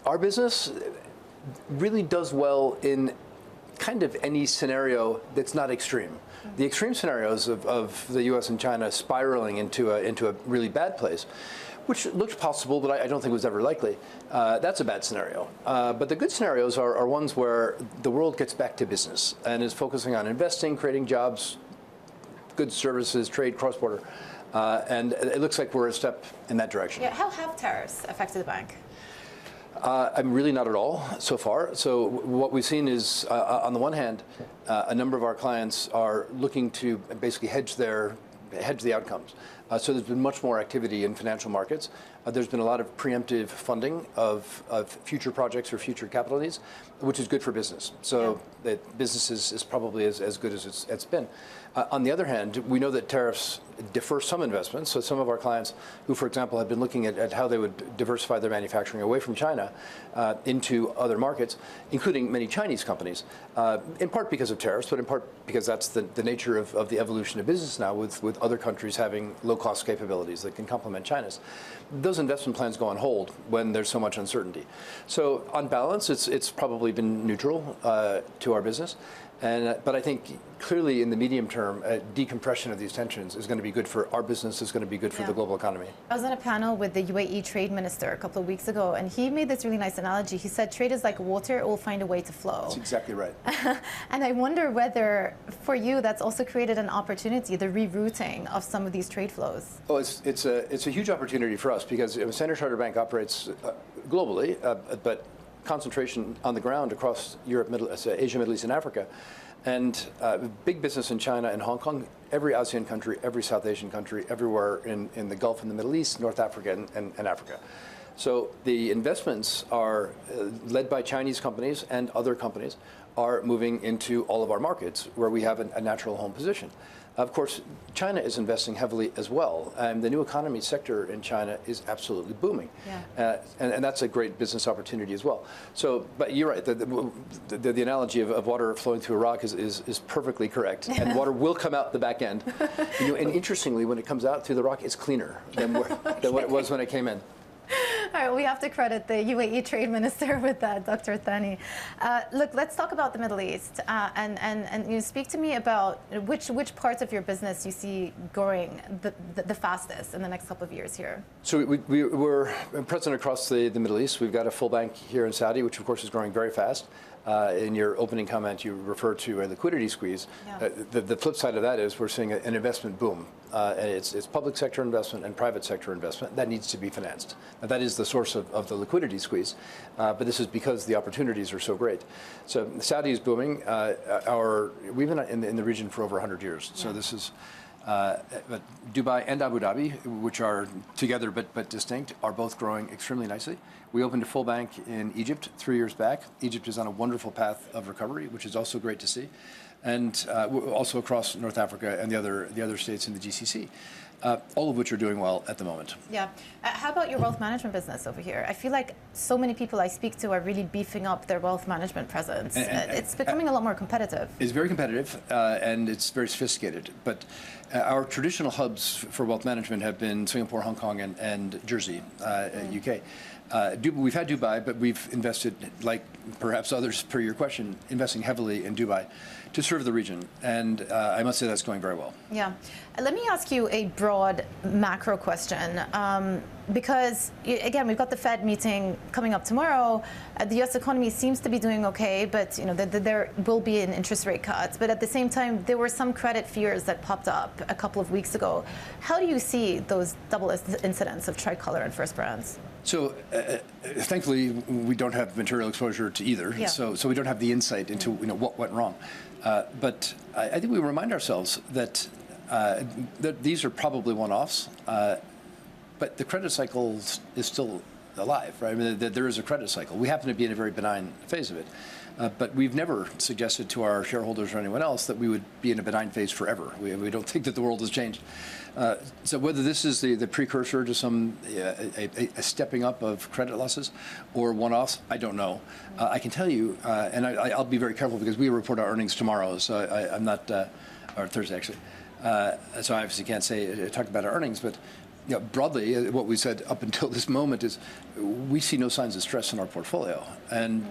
Speaker 12: Our business really does well in kind of any scenario that's not extreme. The extreme scenarios of the U.S. and China spiraling into a really bad place, which looked possible, but I don't think was ever likely. That's a bad scenario. But the good scenarios are ones where the world gets back to business and is focusing on investing, creating jobs, goods, services, trade, cross-border. And it looks like we're a step in that direction.
Speaker 1: Yeah, how have tariffs affected the bank?
Speaker 12: I'm really not at all so far. So what we've seen is, on the one hand, a number of our clients are looking to basically hedge the outcomes. So there's been much more activity in financial markets. There's been a lot of preemptive funding of future projects or future capital needs, which is good for business. So that business is probably as good as it's been. On the other hand, we know that tariffs defer some investments. So some of our clients who, for example, have been looking at how they would diversify their manufacturing away from China into other markets, including many Chinese companies, in part because of tariffs, but in part because that's the nature of the evolution of business now with other countries having low-cost capabilities that can complement China's. Those investment plans go on hold when there's so much uncertainty. So on balance, it's probably been neutral to our business. But I think clearly in the medium term, decompression of these tensions is going to be good for our business, is going to be good for the global economy.
Speaker 1: I was on a panel with the UAE trade minister a couple of weeks ago, and he made this really nice analogy. He said trade is like water, it will find a way to flow.
Speaker 12: That's exactly right.
Speaker 1: And I wonder whether, for you, that's also created an opportunity, the rerouting of some of these trade flows.
Speaker 12: Oh, it's a huge opportunity for us because Standard Chartered Bank operates globally, but concentration on the ground across Europe, Asia, Middle East, and Africa. And big business in China and Hong Kong, every ASEAN country, every South Asian country, everywhere in the Gulf and the Middle East, North Africa, and Africa. So the investments are led by Chinese companies and other companies are moving into all of our markets where we have a natural home position. Of course, China is investing heavily as well. The new economy sector in China is absolutely booming. Yeah. And that's a great business opportunity as well. So, but you're right, the analogy of water flowing through a rock is perfectly correct. And water will come out the back end. And interestingly, when it comes out through the rock, it's cleaner than what it was when it came in.
Speaker 1: All right, we have to credit the UAE trade minister with that, Dr. Thani. Look, let's talk about the Middle East and you speak to me about which parts of your business you see growing the fastest in the next couple of years here.
Speaker 12: So we're present across the Middle East. We've got a full bank here in Saudi, which of course is growing very fast. In your opening comment, you referred to a liquidity squeeze. Yeah. The flip side of that is we're seeing an investment boom. And it's public sector investment and private sector investment that needs to be financed. Now, that is the source of the liquidity squeeze, but this is because the opportunities are so great. So Saudi is booming. We've been in the region for over 100 years. So this is Dubai and Abu Dhabi, which are together but distinct, are both growing extremely nicely. We opened a full bank in Egypt 3 years back. Egypt is on a wonderful path of recovery, which is also great to see. And also across North Africa and the other states in the GCC, all of which are doing well at the moment.
Speaker 1: Yeah. How about your wealth management business over here? I feel like so many people I speak to are really beefing up their wealth management presence. It's becoming a lot more competitive.
Speaker 12: It's very competitive and it's very sophisticated. But our traditional hubs for wealth management have been Singapore, Hong Kong, and Jersey, UK. We've had Dubai, but we've invested, like perhaps others per your question, investing heavily in Dubai to serve the region. And I must say that's going very well.
Speaker 1: Yeah. Let me ask you a broad macro question. Because, again, we've got the Fed meeting coming up tomorrow. The U.S. economy seems to be doing okay, but there will be an interest rate cut. But at the same time, there were some credit fears that popped up a couple of weeks ago. How do you see those double incidents of Tricolor and First Brands?
Speaker 12: So, thankfully, we don't have material exposure to either. Yeah. So we don't have the insight into what went wrong. But I think we remind ourselves that these are probably one-offs. But the credit cycle is still alive, right? I mean, there is a credit cycle. We happen to be in a very benign phase of it. But we've never suggested to our shareholders or anyone else that we would be in a benign phase forever. We don't think that the world has changed. So whether this is the precursor to some a stepping up of credit losses or one-offs, I don't know. I can tell you, and I'll be very careful because we report our earnings tomorrow, so I'm not, or Thursday actually. So I obviously can't talk about our earnings, but broadly, what we said up until this moment is we see no signs of stress in our portfolio. And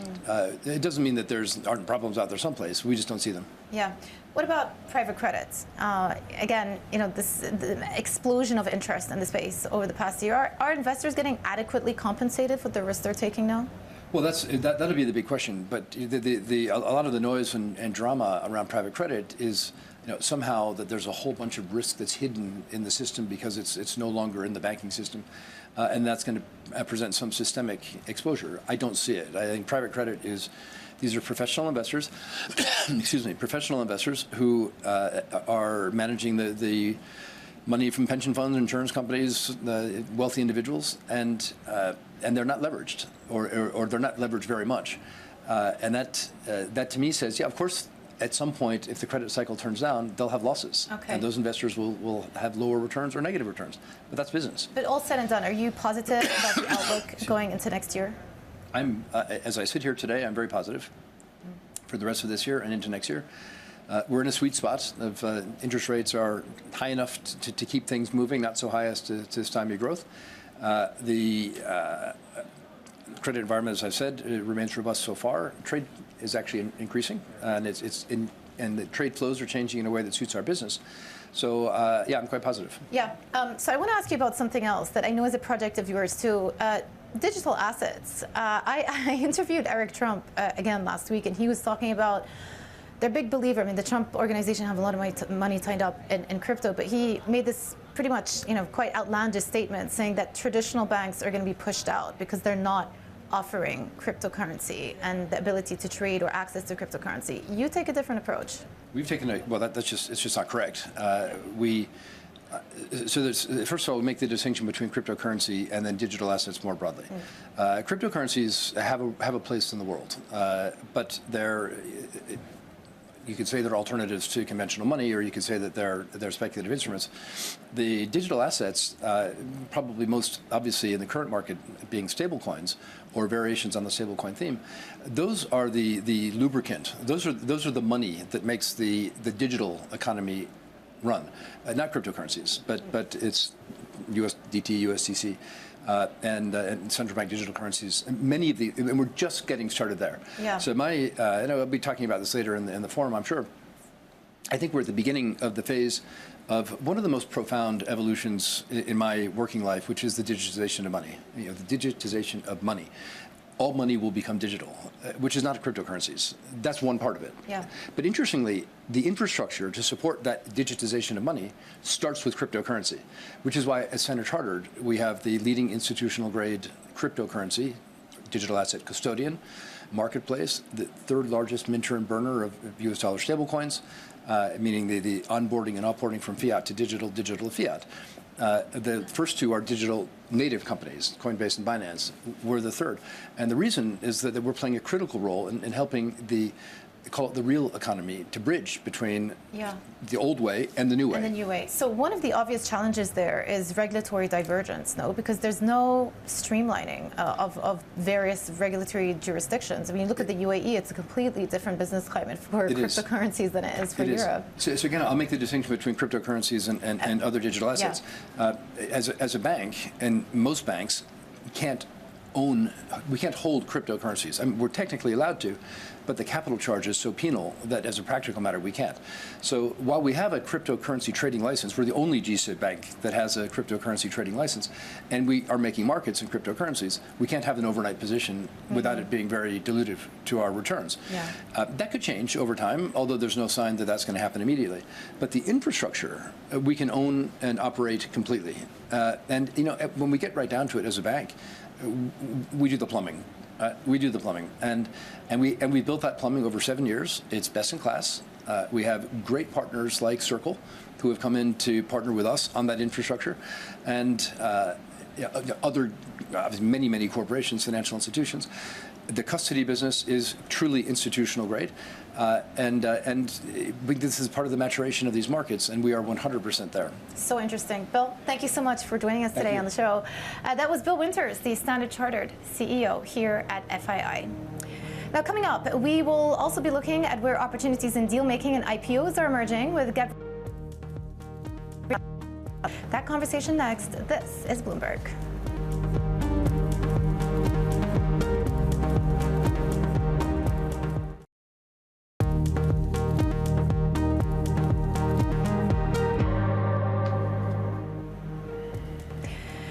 Speaker 12: it doesn't mean that there aren't problems out there someplace. We just don't see them.
Speaker 1: Yeah. What about private credits? Again, the explosion of interest in the space over the past year. Are investors getting adequately compensated for the risks they're taking now?
Speaker 12: Well, that'll be the big question. But a lot of the noise and drama around private credit is somehow that there's a whole bunch of risk that's hidden in the system because it's no longer in the banking system, and that's going to present some systemic exposure. I don't see it. I think private credit these are professional investors, professional investors who are managing the money from pension funds, insurance companies, wealthy individuals, and they're not leveraged, or they're not leveraged very much. And that to me says, yeah, of course, at some point, if the credit cycle turns down, they'll have losses.
Speaker 1: Okay.
Speaker 12: And those investors will have lower returns or negative returns. But that's business.
Speaker 1: But all said and done, are you positive about the outlook going into next year?
Speaker 12: I'm, as I sit here today, I'm very positive for the rest of this year and into next year. We're in a sweet spot of interest rates are high enough to keep things moving, not so high as to stymie growth. The credit environment, as I've said, remains robust so far. Trade is actually increasing, and and the trade flows are changing in a way that suits our business. So yeah, I'm quite positive.
Speaker 1: Yeah. So I want to ask you about something else that I know is a project of yours too. Digital assets. I interviewed Eric Trump again last week, and he was talking about they're a big believer. I mean, the Trump organization have a lot of money tied up in crypto, but he made this pretty much, quite outlandish statement saying that traditional banks are going to be pushed out because they're not offering cryptocurrency and the ability to trade or access to cryptocurrency. You take a different approach.
Speaker 12: We've taken it's just not correct. So first of all, we make the distinction between cryptocurrency and then digital assets more broadly. Cryptocurrencies have a place in the world, but you could say they're alternatives to conventional money, or you could say that they're speculative instruments. The digital assets, probably most obviously in the current market being stablecoins or variations on the stablecoin theme, those are the lubricant. Those are the money that makes the digital economy run. Not cryptocurrencies, but it's USDT, USDC. And central bank digital currencies, many of the, and we're just getting started there.
Speaker 1: Yeah.
Speaker 12: So I know I'll be talking about this later in the forum, I'm sure. I think we're at the beginning of the phase of one of the most profound evolutions in my working life, which is the digitization of money. The digitization of money. All money will become digital, which is not cryptocurrencies. That's one part of it.
Speaker 1: Yeah.
Speaker 12: But interestingly, the infrastructure to support that digitization of money starts with cryptocurrency, which is why at Standard Chartered, we have the leading institutional grade cryptocurrency, digital asset custodian, marketplace, the third largest minter and burner of US dollar stablecoins, meaning the onboarding and offboarding from fiat to digital to fiat. The first two are digital native companies, Coinbase and Binance. We're the third. And the reason is that we're playing a critical role in helping call it the real economy to bridge between the old way and the new way.
Speaker 1: And the new way. So one of the obvious challenges there is regulatory divergence, no? Because there's no streamlining of various regulatory jurisdictions. I mean, look at the UAE, it's a completely different business climate for cryptocurrencies than it is for Europe.
Speaker 12: So again, I'll make the distinction between cryptocurrencies and other digital assets. Yeah. As a bank, and most banks we can't hold cryptocurrencies. I mean, we're technically allowed to, but the capital charge is so penal that as a practical matter, we can't. So while we have a cryptocurrency trading license, we're the only GSIB bank that has a cryptocurrency trading license, and we are making markets in cryptocurrencies, we can't have an overnight position without it being very dilutive to our returns. Yeah. That could change over time, although there's no sign that that's going to happen immediately. But the infrastructure, we can own and operate completely. And when we get right down to it as a bank, we do the plumbing. And we built that plumbing over 7 years. It's best in class. We have great partners like Circle, who have come in to partner with us on that infrastructure, and other many corporations, financial institutions. The custody business is truly institutional grade, and this is part of the maturation of these markets, and we are 100% there.
Speaker 1: So interesting. Bill, thank you so much for joining us today on the show. That was Bill Winters, the Standard Chartered CEO here at FII. Now, coming up, we will also be looking at where opportunities in deal making and IPOs are emerging with Gabriel. That conversation next. This is Bloomberg.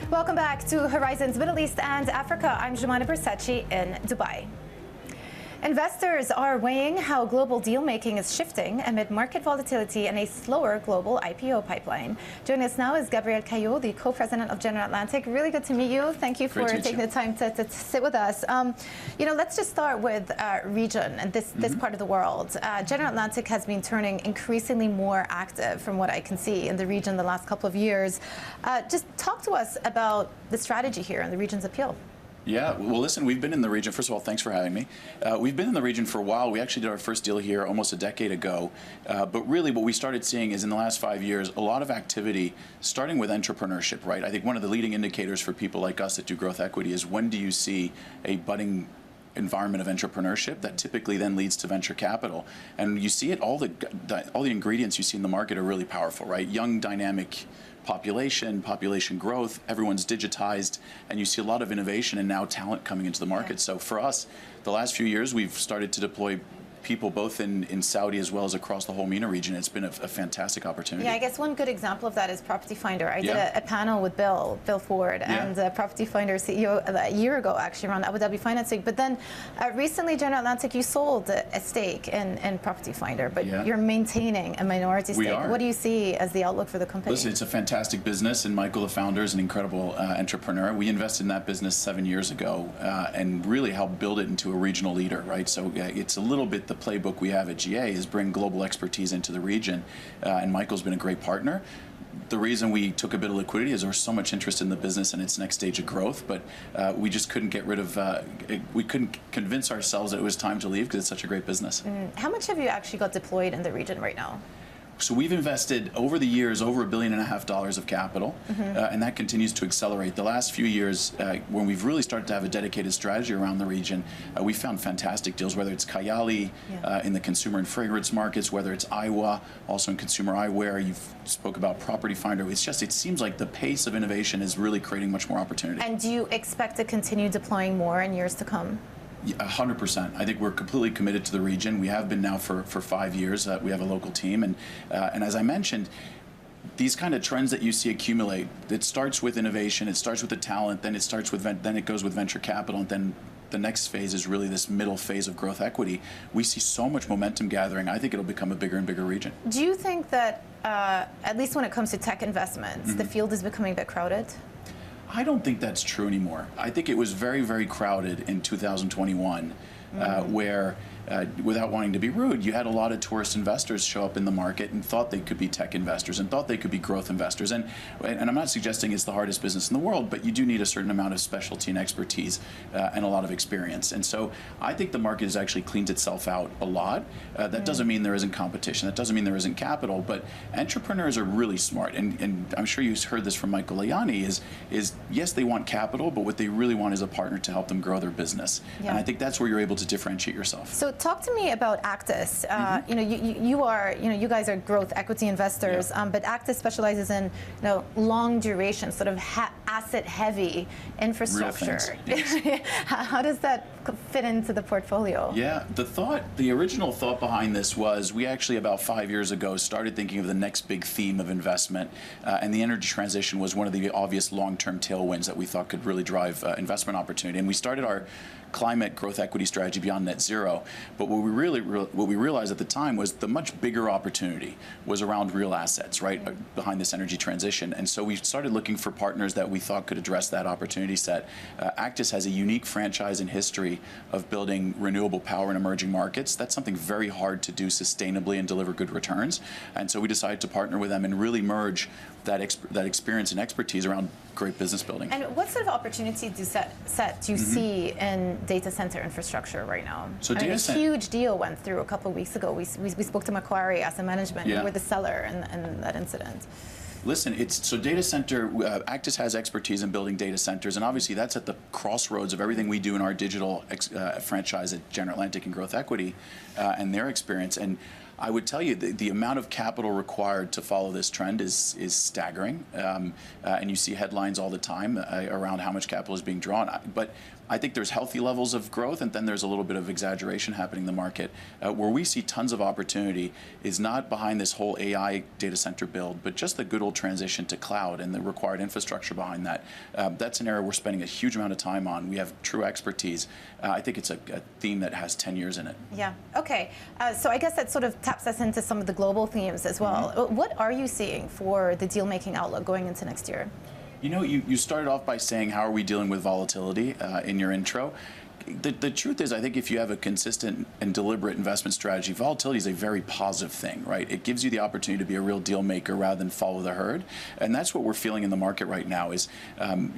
Speaker 1: Welcome back to Horizons Middle East and Africa. I'm Jumana Bersachi in Dubai. Investors are weighing how global deal-making is shifting amid market volatility and a slower global IPO pipeline. Joining us now is Gabriel Caillaux, the co-president of General Atlantic. Really good to meet you. Thank you for taking the time to sit with us. Let's just start with region and this part of the world. General Atlantic has been turning increasingly more active, from what I can see, in the region the last couple of years. Just talk to us about the strategy here and the region's appeal.
Speaker 13: Yeah, well, listen, we've been in the region. First of all, thanks for having me. We've been in the region for a while. We actually did our first deal here almost a decade ago. But really what we started seeing is in the last 5 years, a lot of activity, starting with entrepreneurship, right? I think one of the leading indicators for people like us that do growth equity is when do you see a budding environment of entrepreneurship that typically then leads to venture capital. And you see it, all the ingredients you see in the market are really powerful, right? Young, dynamic population growth, everyone's digitized, and you see a lot of innovation and now talent coming into the market. Yeah. So for us, the last few years, we've started to deploy people both in Saudi as well as across the whole MENA region. It's been a fantastic opportunity.
Speaker 1: Yeah, I guess one good example of that is Property Finder. I did a panel with Bill Ford and Property Finder CEO a year ago, actually, around Abu Dhabi Finance Week. But then recently, General Atlantic, you sold a stake in Property Finder, but you're maintaining a minority stake. What do you see as the outlook for the company?
Speaker 13: Listen, it's a fantastic business, and Michael, the founder, is an incredible entrepreneur. We invested in that business 7 years ago and really helped build it into a regional leader, right? So it's a little bit the playbook we have at GA is bring global expertise into the region, and Michael's been a great partner. The reason we took a bit of liquidity is there was so much interest in the business and its next stage of growth, but we just couldn't get rid of, we couldn't convince ourselves that it was time to leave because it's such a great business.
Speaker 1: How much have you actually got deployed in the region right now?
Speaker 13: So we've invested over the years over $1.5 billion of capital, and that continues to accelerate. The last few years, when we've really started to have a dedicated strategy around the region, we found fantastic deals, whether it's Caillaux in the consumer and fragrance markets, whether it's Aiwa, also in consumer eyewear. You spoke about Property Finder. It's just, it seems like the pace of innovation is really creating much more opportunity.
Speaker 1: And do you expect to continue deploying more in years to come?
Speaker 13: 100%. I think we're completely committed to the region. We have been now for 5 years. We have a local team, and as I mentioned, these kind of trends that you see accumulate. It starts with innovation. It starts with the talent. Then it starts with then it goes with venture capital, and then the next phase is really this middle phase of growth equity. We see so much momentum gathering. I think it'll become a bigger and bigger region.
Speaker 1: Do you think that, at least when it comes to tech investments, the field is becoming a bit crowded?
Speaker 13: I don't think that's true anymore. I think it was very, very crowded in 2021, where, without wanting to be rude, you had a lot of tourist investors show up in the market and thought they could be tech investors and thought they could be growth investors. And I'm not suggesting it's the hardest business in the world, but you do need a certain amount of specialty and expertise and a lot of experience. And so I think the market has actually cleaned itself out a lot. That doesn't mean there isn't competition. That doesn't mean there isn't capital. But entrepreneurs are really smart. And I'm sure you've heard this from Michael Ayani, is yes, they want capital, but what they really want is a partner to help them grow their business. And I think that's where you're able to differentiate yourself.
Speaker 1: So talk to me about Actis. You guys are growth equity investors, but Actis specializes in long duration, sort of asset-heavy infrastructure.
Speaker 13: Yes.
Speaker 1: How does that fit into the portfolio?
Speaker 13: Yeah, the original thought behind this was we actually about 5 years ago started thinking of the next big theme of investment, and the energy transition was one of the obvious long-term tailwinds that we thought could really drive investment opportunity. And we started our climate growth equity strategy beyond net zero. But what we realized at the time was the much bigger opportunity was around real assets, right, behind this energy transition. And so we started looking for partners that we thought could address that opportunity set. Actis has a unique franchise and history of building renewable power in emerging markets. That's something very hard to do sustainably and deliver good returns. And so we decided to partner with them and really merge that experience and expertise around great business building.
Speaker 1: And what sort of opportunity do you see in data center infrastructure right now?
Speaker 13: So
Speaker 1: a huge deal went through a couple of weeks ago. We spoke to Macquarie Asset Management. You were the seller in that incident.
Speaker 13: Listen, so data center, Actis has expertise in building data centers, and obviously that's at the crossroads of everything we do in our digital franchise at General Atlantic and Growth Equity and their experience. And I would tell you the amount of capital required to follow this trend is staggering, and you see headlines all the time around how much capital is being drawn. But I think there's healthy levels of growth, and then there's a little bit of exaggeration happening in the market. Where we see tons of opportunity is not behind this whole AI data center build, but just the good old transition to cloud and the required infrastructure behind that. That's an area we're spending a huge amount of time on. We have true expertise. I think it's a theme that has 10 years in it.
Speaker 1: Yeah. Okay. So I guess that sort of taps us into some of the global themes as well. Mm-hmm. What are you seeing for the deal-making outlook going into next year?
Speaker 13: You know, you started off by saying, how are we dealing with volatility in your intro? The truth is, I think if you have a consistent and deliberate investment strategy, volatility is a very positive thing, right? It gives you the opportunity to be a real deal maker rather than follow the herd. And that's what we're feeling in the market right now is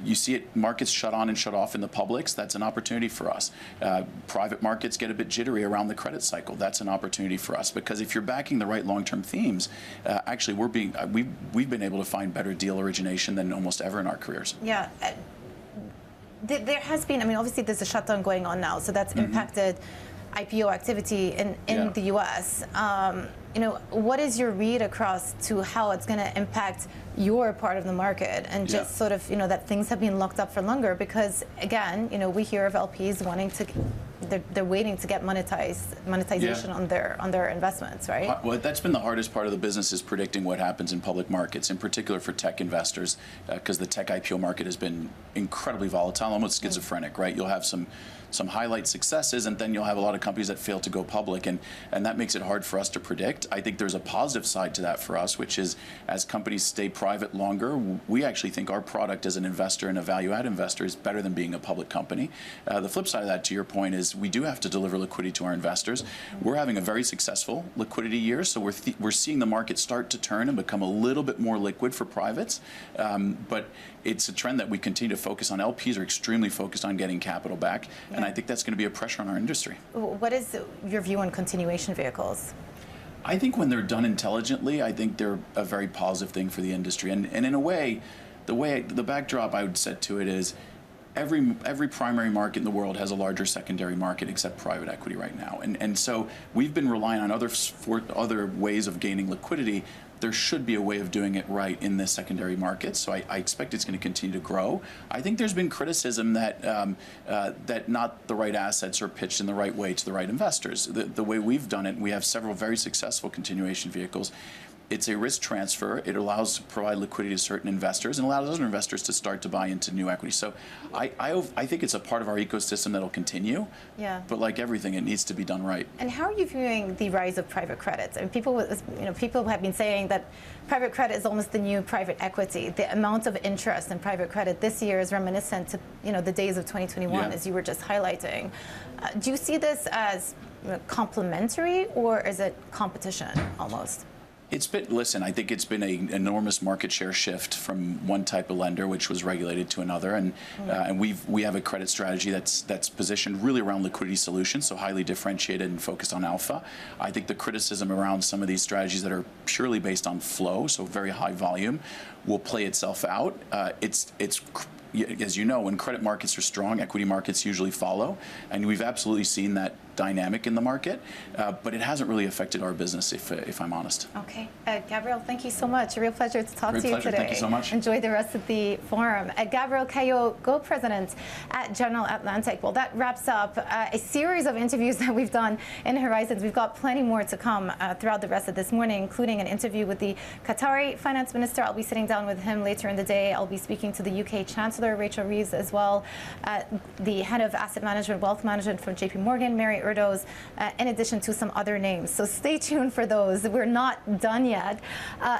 Speaker 13: you see it, markets shut on and shut off in the publics. That's an opportunity for us. Private markets get a bit jittery around the credit cycle. That's an opportunity for us because if you're backing the right long-term themes, actually we've been able to find better deal origination than almost ever in our careers.
Speaker 1: Yeah. There has been, I mean, obviously there's a shutdown going on now, so that's impacted IPO activity in the U.S. You know, what is your read across to how it's going to impact your part of the market and just sort of, you know, that things have been locked up for longer because, again, you know, we hear of LPs wanting to, they're waiting to get monetization on their investments, right?
Speaker 13: Well, that's been the hardest part of the business is predicting what happens in public markets, in particular for tech investors, because the tech IPO market has been incredibly volatile, almost schizophrenic, right? You'll have some highlight successes, and then you'll have a lot of companies that fail to go public, and that makes it hard for us to predict. I think there's a positive side to that for us, which is as companies stay private longer, we actually think our product as an investor and a value-add investor is better than being a public company. The flip side of that, to your point, is we do have to deliver liquidity to our investors. We're having a very successful liquidity year, so we're seeing the market start to turn and become a little bit more liquid for privates, but it's a trend that we continue to focus on. LPs are extremely focused on getting capital back, and I think that's going to be a pressure on our industry.
Speaker 1: What is your view on continuation vehicles?
Speaker 13: I think when they're done intelligently, I think they're a very positive thing for the industry. And in a way, the backdrop I would set to it is every primary market in the world has a larger secondary market except private equity right now. And so we've been relying on other ways of gaining liquidity. There should be a way of doing it right in the secondary market, so I expect it's going to continue to grow. I think there's been criticism that that not the right assets are pitched in the right way to the right investors. The way we've done it, we have several very successful continuation vehicles. It's a risk transfer. It allows to provide liquidity to certain investors and allows other investors to start to buy into new equity. So I think it's a part of our ecosystem that'll continue. Yeah. But like everything, it needs to be done right.
Speaker 1: And how are you viewing the rise of private credit? I mean, people have been saying that private credit is almost the new private equity. The amount of interest in private credit this year is reminiscent to the days of 2021, as you were just highlighting. Do you see this as complementary or is it competition almost?
Speaker 13: Listen, I think it's been an enormous market share shift from one type of lender, which was regulated, to another, and we have a credit strategy that's positioned really around liquidity solutions, so highly differentiated and focused on alpha. I think the criticism around some of these strategies that are purely based on flow, so very high volume, will play itself out. It's as you know, when credit markets are strong, equity markets usually follow, and we've absolutely seen that dynamic in the market, but it hasn't really affected our business, if I'm honest.
Speaker 1: Okay. Gabriel, thank you so much. A real pleasure to talk to you today.
Speaker 13: Thank you so much.
Speaker 1: Enjoy the rest of the forum. Gabriel Caillaux, Co-President at General Atlantic. Well, that wraps up a series of interviews that we've done in Horizons. We've got plenty more to come throughout the rest of this morning, including an interview with the Qatari Finance Minister. I'll be sitting down with him later in the day. I'll be speaking to the UK Chancellor, Rachel Reeves, as well. The Head of Asset Management, Wealth Management from JP Morgan, Mary Erdoes, in addition to some other names. So stay tuned for those. We're not done yet.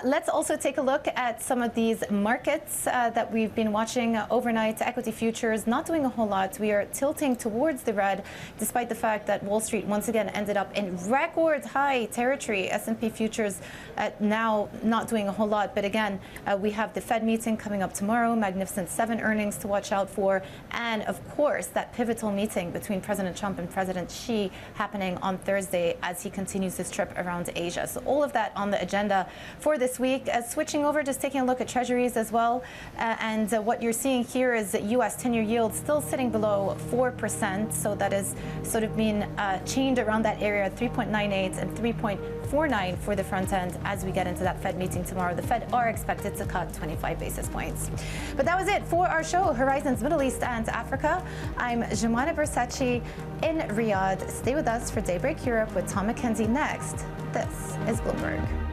Speaker 1: Let's also take a look at some of these markets that we've been watching overnight. Equity futures not doing a whole lot. We are tilting towards the red, despite the fact that Wall Street once again ended up in record high territory. S&P futures now not doing a whole lot. But again, we have the Fed meeting coming up tomorrow, Magnificent 7 earnings to watch out for, and of course that pivotal meeting between President Trump and President Xi happening on Thursday as he continues his trip around Asia. So all of that on the agenda for this week. Switching over, just taking a look at treasuries as well. And what you're seeing here is that U.S. 10-year yield still sitting below 4%. So that is sort of been chained around that area, 3.98 and 3.49 for the front end as we get into that Fed meeting tomorrow. The Fed are expected to cut 25 basis points. But that was it for our our show, Horizons Middle East and Africa. I'm Jemana Bersachi in Riyadh. Stay with us for Daybreak Europe with Tom McKenzie next. This is Bloomberg.